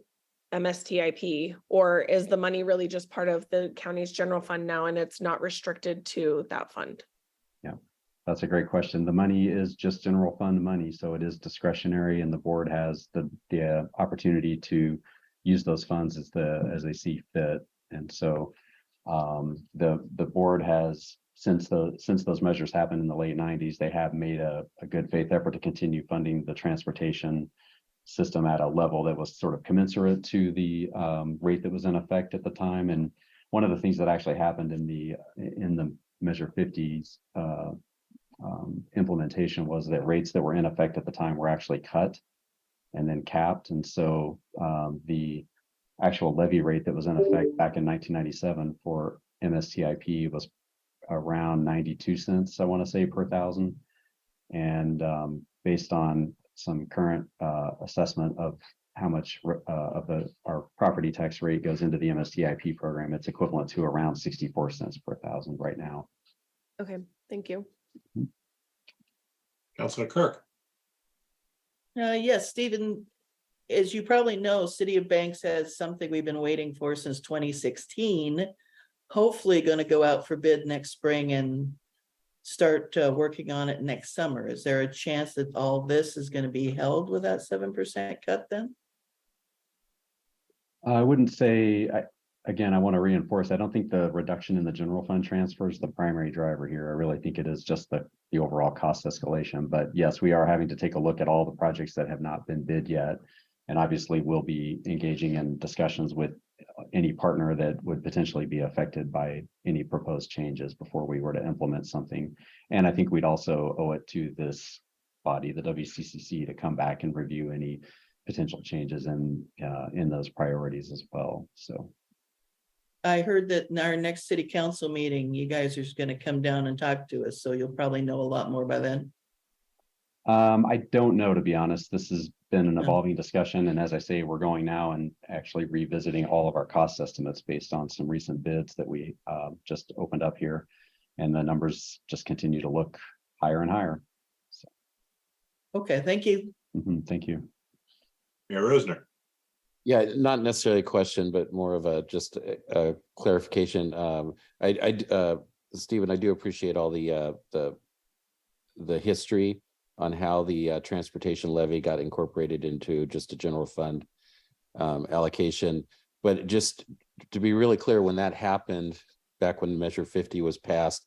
MSTIP, or is the money really just part of the county's general fund now and it's not restricted to that fund? Yeah, that's a great question. The money is just general fund money, so it is discretionary, and the board has the opportunity to use those funds as they see fit. And so the board has, since those measures happened in the late 90s, they have made a good faith effort to continue funding the transportation system at a level that was sort of commensurate to the rate that was in effect at the time. And one of the things that actually happened in the Measure 50's implementation was that rates that were in effect at the time were actually cut and then capped. And so the actual levy rate that was in effect back in 1997 for MSTIP was around 92 cents, I want to say, per thousand. And based on some current assessment of how much of our property tax rate goes into the MSTIP program, it's equivalent to around 64 cents per thousand right now. Okay, thank you. Councilor Kirk. Yes, Stephen, as you probably know, City of Banks has something we've been waiting for since 2016. Hopefully going to go out for bid next spring and start working on it next summer. Is there a chance that all this is going to be held with that 7% cut then? I wouldn't say, again, I want to reinforce, I don't think the reduction in the general fund transfer is the primary driver here. I really think it is just the overall cost escalation. But yes, we are having to take a look at all the projects that have not been bid yet. And obviously we'll be engaging in discussions with any partner that would potentially be affected by any proposed changes before we were to implement something. And I think we'd also owe it to this body, the WCCC, to come back and review any potential changes in those priorities as well. So I heard that in our next city council meeting, you guys are just going to come down and talk to us, so you'll probably know a lot more by then. I don't know, to be honest. This has been an Yeah. evolving discussion, and as I say, we're going now and actually revisiting all of our cost estimates based on some recent bids that we just opened up here, and the numbers just continue to look higher and higher. So, Okay, thank you. thank you. Mayor Rosner. Yeah, not necessarily a question, but more of a just a clarification. Stephen, I do appreciate all the history on how the transportation levy got incorporated into just a general fund allocation. But just to be really clear, when that happened, back when Measure 50 was passed,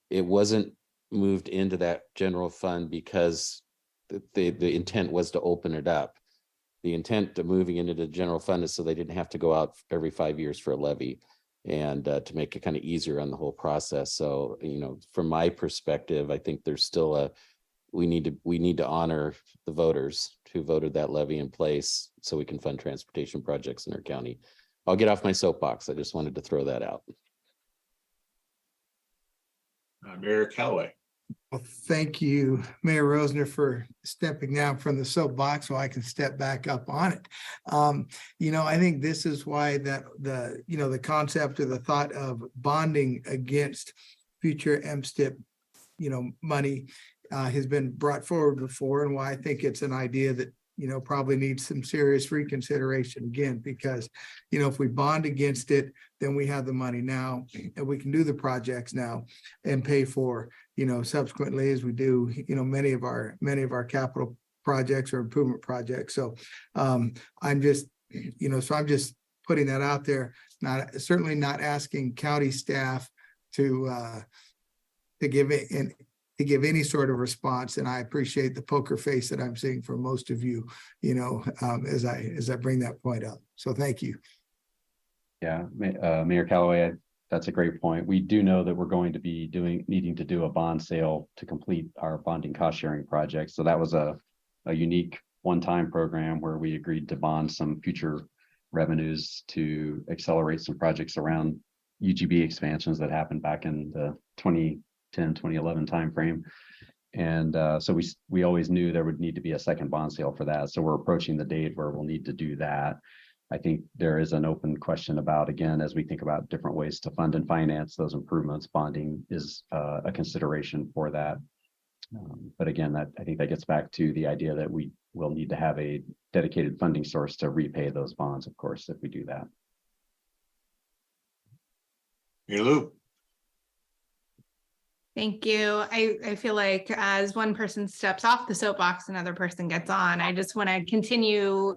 it wasn't moved into that general fund because the intent was to open it up. The intent of moving into the general fund is so they didn't have to go out every 5 years for a levy, and to make it kind of easier on the whole process. So, from my perspective, I think there's still we need to honor the voters who voted that levy in place so we can fund transportation projects in our county. I'll get off my soapbox. I just wanted to throw that out. Mayor Callaway. Well, thank you, Mayor Rosner, for stepping down from the soapbox so I can step back up on it. I think this is why that the concept or the thought of bonding against future MSTIP, money has been brought forward before, and why I think it's an idea that probably needs some serious reconsideration again, because if we bond against it, then we have the money now and we can do the projects now and pay for subsequently, as we do many of our capital projects or improvement projects. So I'm just putting that out there, certainly not asking county staff to give any sort of response. And I appreciate the poker face that I'm seeing from most of you, as I bring that point up. So thank you. Yeah, Mayor Callaway, that's a great point. We do know that we're going to be needing to do a bond sale to complete our bonding cost sharing project. So that was a unique one-time program where we agreed to bond some future revenues to accelerate some projects around UGB expansions that happened back in the 2010, 2011 timeframe. And so we always knew there would need to be a second bond sale for that. So we're approaching the date where we'll need to do that. I think there is an open question about, again, as we think about different ways to fund and finance those improvements, bonding is a consideration for that. But again, I think that gets back to the idea that we will need to have a dedicated funding source to repay those bonds, of course, if we do that. Hey, Lou. Thank you. I feel like as one person steps off the soapbox, another person gets on. I just want to continue,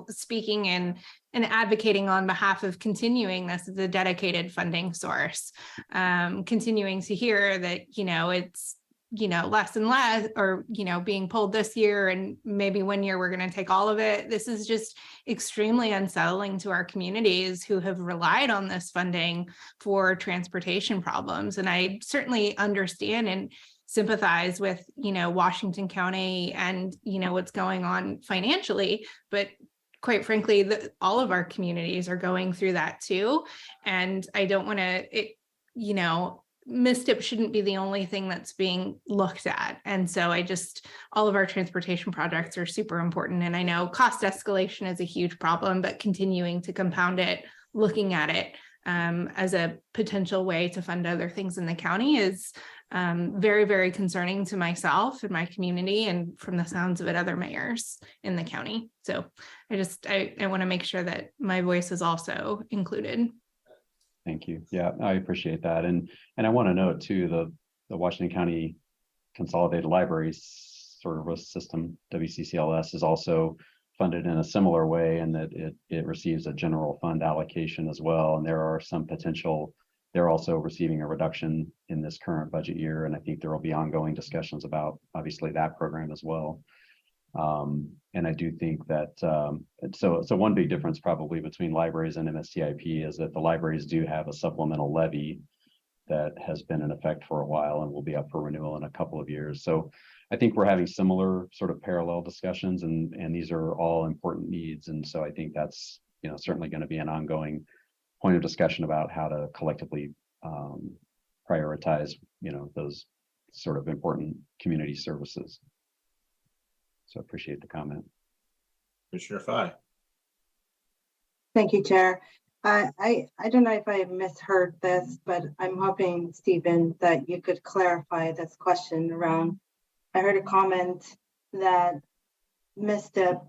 speaking and advocating on behalf of continuing this as a dedicated funding source. Continuing to hear that, it's, less and less, or, being pulled this year, and maybe one year we're going to take all of it. This is just extremely unsettling to our communities who have relied on this funding for transportation problems. And I certainly understand and sympathize with, Washington County and, what's going on financially, but quite frankly, all of our communities are going through that too. And I don't want to, MSTIP shouldn't be the only thing that's being looked at. And so all of our transportation projects are super important. And I know cost escalation is a huge problem, but continuing to compound it, looking at it as a potential way to fund other things in the county is very, very concerning to myself and my community, and from the sounds of it, other mayors in the county. So I want to make sure that my voice is also included. Thank you. Yeah, I appreciate that. And I want to note too, the Washington County Consolidated Libraries Service System, WCCLS, is also funded in a similar way, in that it receives a general fund allocation as well. And there are some potential, they're also receiving a reduction in this current budget year. And I think there will be ongoing discussions about obviously that program as well. And I do think that, so one big difference probably between libraries and MSTIP is that the libraries do have a supplemental levy that has been in effect for a while and will be up for renewal in a couple of years. So I think we're having similar sort of parallel discussions, and these are all important needs. And so I think that's, you know, certainly going to be an ongoing point of discussion about how to collectively prioritize, you know, those sort of important community services. So I appreciate the comment. Commissioner Fye. Thank you, Chair. I don't know if I misheard this, but I'm hoping, Stephen, that you could clarify this question around, I heard a comment that MISTIP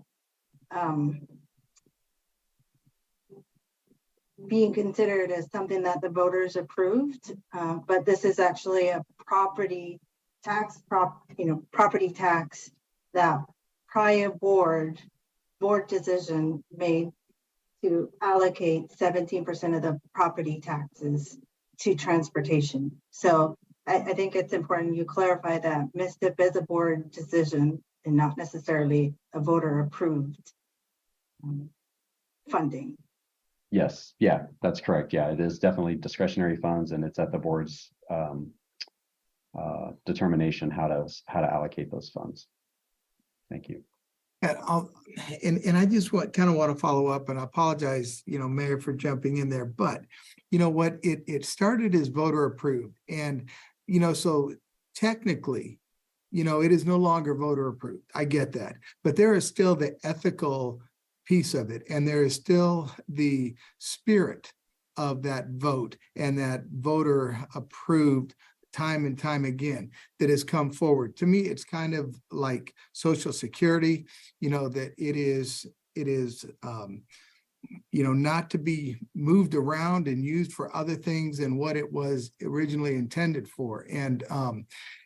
being considered as something that the voters approved, but this is actually a property tax, property tax that prior board decision made to allocate 17% of the property taxes to transportation. So I think it's important you clarify that MISTIP is a board decision and not necessarily a voter approved funding. Yes, yeah, that's correct. Yeah, it is definitely discretionary funds, and it's at the board's determination how to allocate those funds. Thank you. And I just kind of want to follow up, and I apologize, you know, Mayor, for jumping in there, but you know what, it started as voter approved, and you know, so technically, you know, it is no longer voter approved. I get that, but there is still the ethical piece of it, and there is still the spirit of that vote and that voter approved time and time again that has come forward. To me, it's kind of like Social Security, you know, that it is you know, not to be moved around and used for other things than what it was originally intended for. And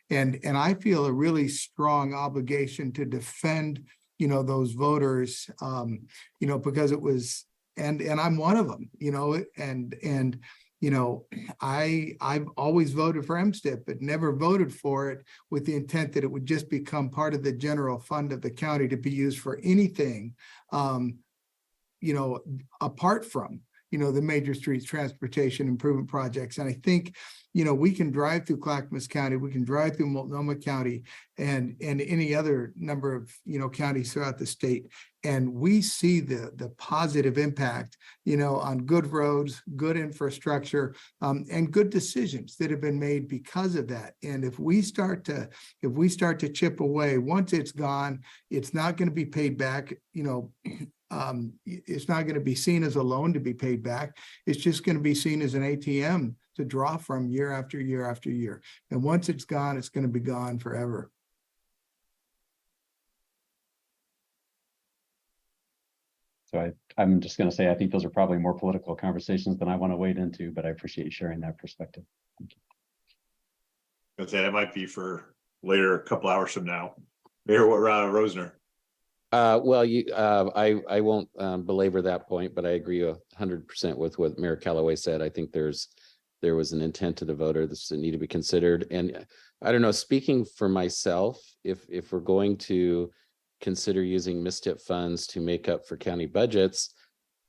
I feel a really strong obligation to defend, you know, those voters, you know, because it was, and I'm one of them, you know, and you know, I've always voted for MSTIP, but never voted for it with the intent that it would just become part of the general fund of the county to be used for anything, you know, apart from, you know, the major streets transportation improvement projects. And I think, you know, we can drive through Clackamas County, we can drive through Multnomah County and any other number of, you know, counties throughout the state. And we see the positive impact, you know, on good roads, good infrastructure, and good decisions that have been made because of that. And if we start to chip away, once it's gone, it's not going to be paid back, you know. It's not going to be seen as a loan to be paid back. It's just going to be seen as an ATM to draw from year after year after year. And once it's gone, it's going to be gone forever. So I'm just going to say, I think those are probably more political conversations than I want to wade into, but I appreciate you sharing that perspective. Thank you. I'd say that might be for later, a couple hours from now. Mayor Rosner. Well, I won't belabor that point, but I agree 100% with what Mayor Callaway said. I think there was an intent to the voter. This need to be considered. And I don't know, speaking for myself, if we're going to consider using MISTIP funds to make up for county budgets,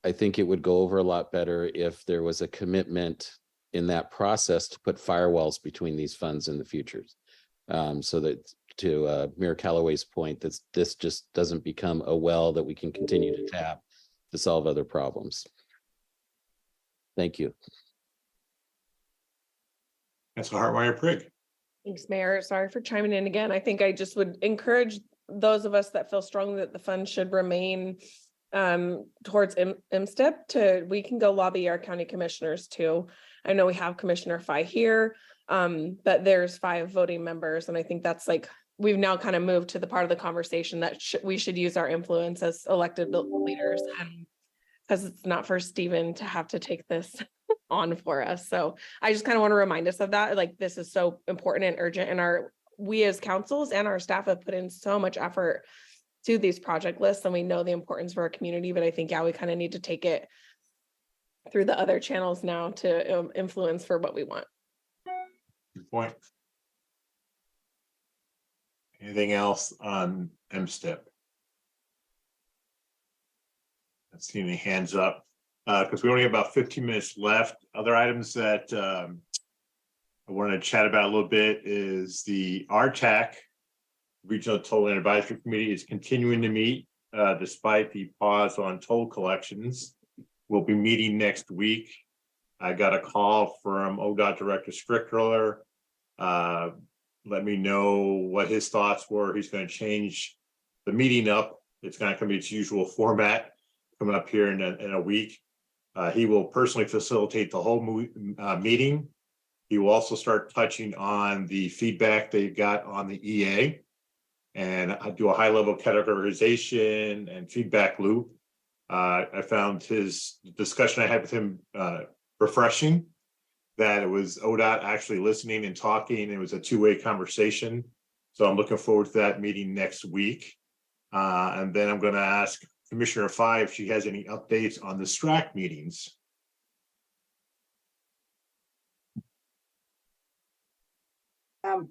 I think it would go over a lot better if there was a commitment in that process to put firewalls between these funds in the future. So that, to Mayor Callaway's point, that this just doesn't become a well that we can continue to tap to solve other problems. Thank you. That's Hartmeyer-Prigg. Thanks, Mayor. Sorry for chiming in again. I think I just would encourage those of us that feel strongly that the fund should remain towards MSTIP we can go lobby our county commissioners too. I know we have Commissioner Fye here, but there's 5 voting members. And I think that's like, we've now kind of moved to the part of the conversation that we should use our influence as elected leaders, and because it's not for Stephen to have to take this on for us. So I just kind of want to remind us of that. Like, this is so important and urgent, and we as councils and our staff have put in so much effort to these project lists, and we know the importance for our community, but I think, yeah, we kind of need to take it through the other channels now to influence for what we want. Good point. Anything else on MSTIP? Not seeing any hands up, because we only have about 15 minutes left. Other items that I wanted to chat about a little bit is the RTAC Regional Toll Land Advisory Committee is continuing to meet despite the pause on toll collections. We'll be meeting next week. I got a call from ODOT Director Strickler. Let me know what his thoughts were. He's going to change the meeting up. It's not going to be its usual format coming up here in a week. He will personally facilitate the whole meeting. He will also start touching on the feedback they got on the EA and do a high level categorization and feedback loop. I found his discussion I had with him refreshing, that it was ODOT actually listening and talking. It was a two-way conversation. So I'm looking forward to that meeting next week. And then I'm going to ask Commissioner Fye if she has any updates on the STRAC meetings.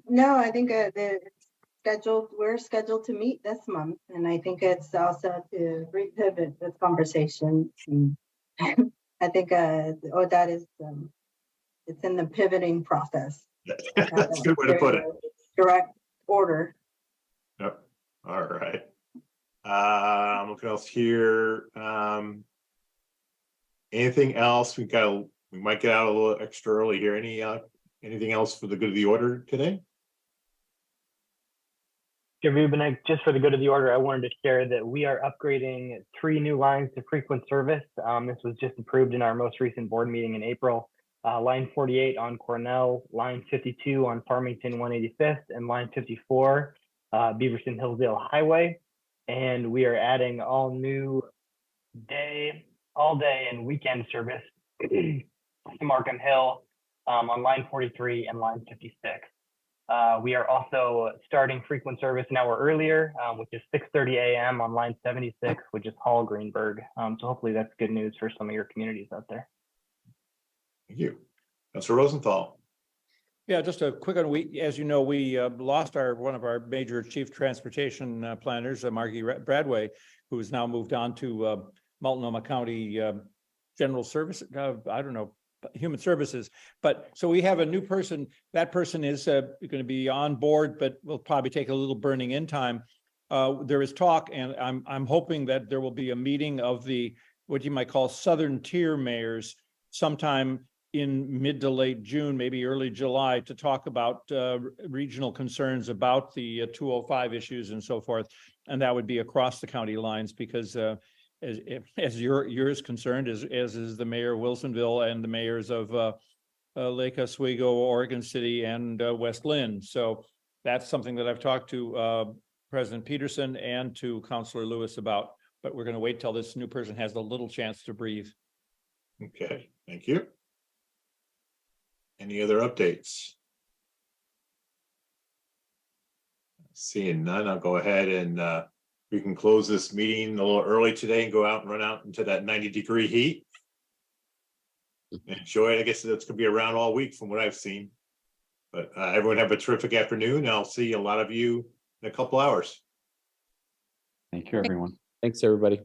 No, I think we're scheduled to meet this month, and I think it's also to repivot this conversation. I think ODOT is it's in the pivoting process. That's a good way to put it. Direct order. Yep. All right. I'm looking else here. Anything else? We might get out a little extra early here. Anything else for the good of the order today? Just for the good of the order, I wanted to share that we are upgrading 3 new lines to frequent service. This was just approved in our most recent board meeting in April. Line 48 on Cornell, line 52 on Farmington 185th, and line 54, Beaverton Hillsdale Highway. And we are adding all new all day and weekend service to Markham Hill on line 43 and line 56. We are also starting frequent service an hour earlier, which is 6:30 a.m. on line 76, which is Hall Greenberg. So hopefully that's good news for some of your communities out there. Thank you. Councilor Rosenthal. Yeah, just a quick one. As you know, we lost one of our major chief transportation planners, Margie Bradway, who has now moved on to Multnomah County General Service. I don't know, Human Services. But so we have a new person. That person is going to be on board, but will probably take a little burning in time. There is talk, and I'm hoping that there will be a meeting of the what you might call Southern Tier mayors sometime in mid to late June, maybe early July, to talk about regional concerns about the 205 issues and so forth. And that would be across the county lines, because as yours concerned, as is the mayor of Wilsonville and the mayors of Lake Oswego, Oregon City, and West Lynn. So that's something that I've talked to President Peterson and to Councilor Lewis about, but we're going to wait till this new person has a little chance to breathe. Okay, thank you. Any other updates? Seeing none, I'll go ahead and we can close this meeting a little early today and go out and run out into that 90-degree heat. Enjoy it. I guess that's gonna be around all week from what I've seen. But everyone have a terrific afternoon. I'll see a lot of you in a couple hours. Thank you, everyone. Thanks, everybody.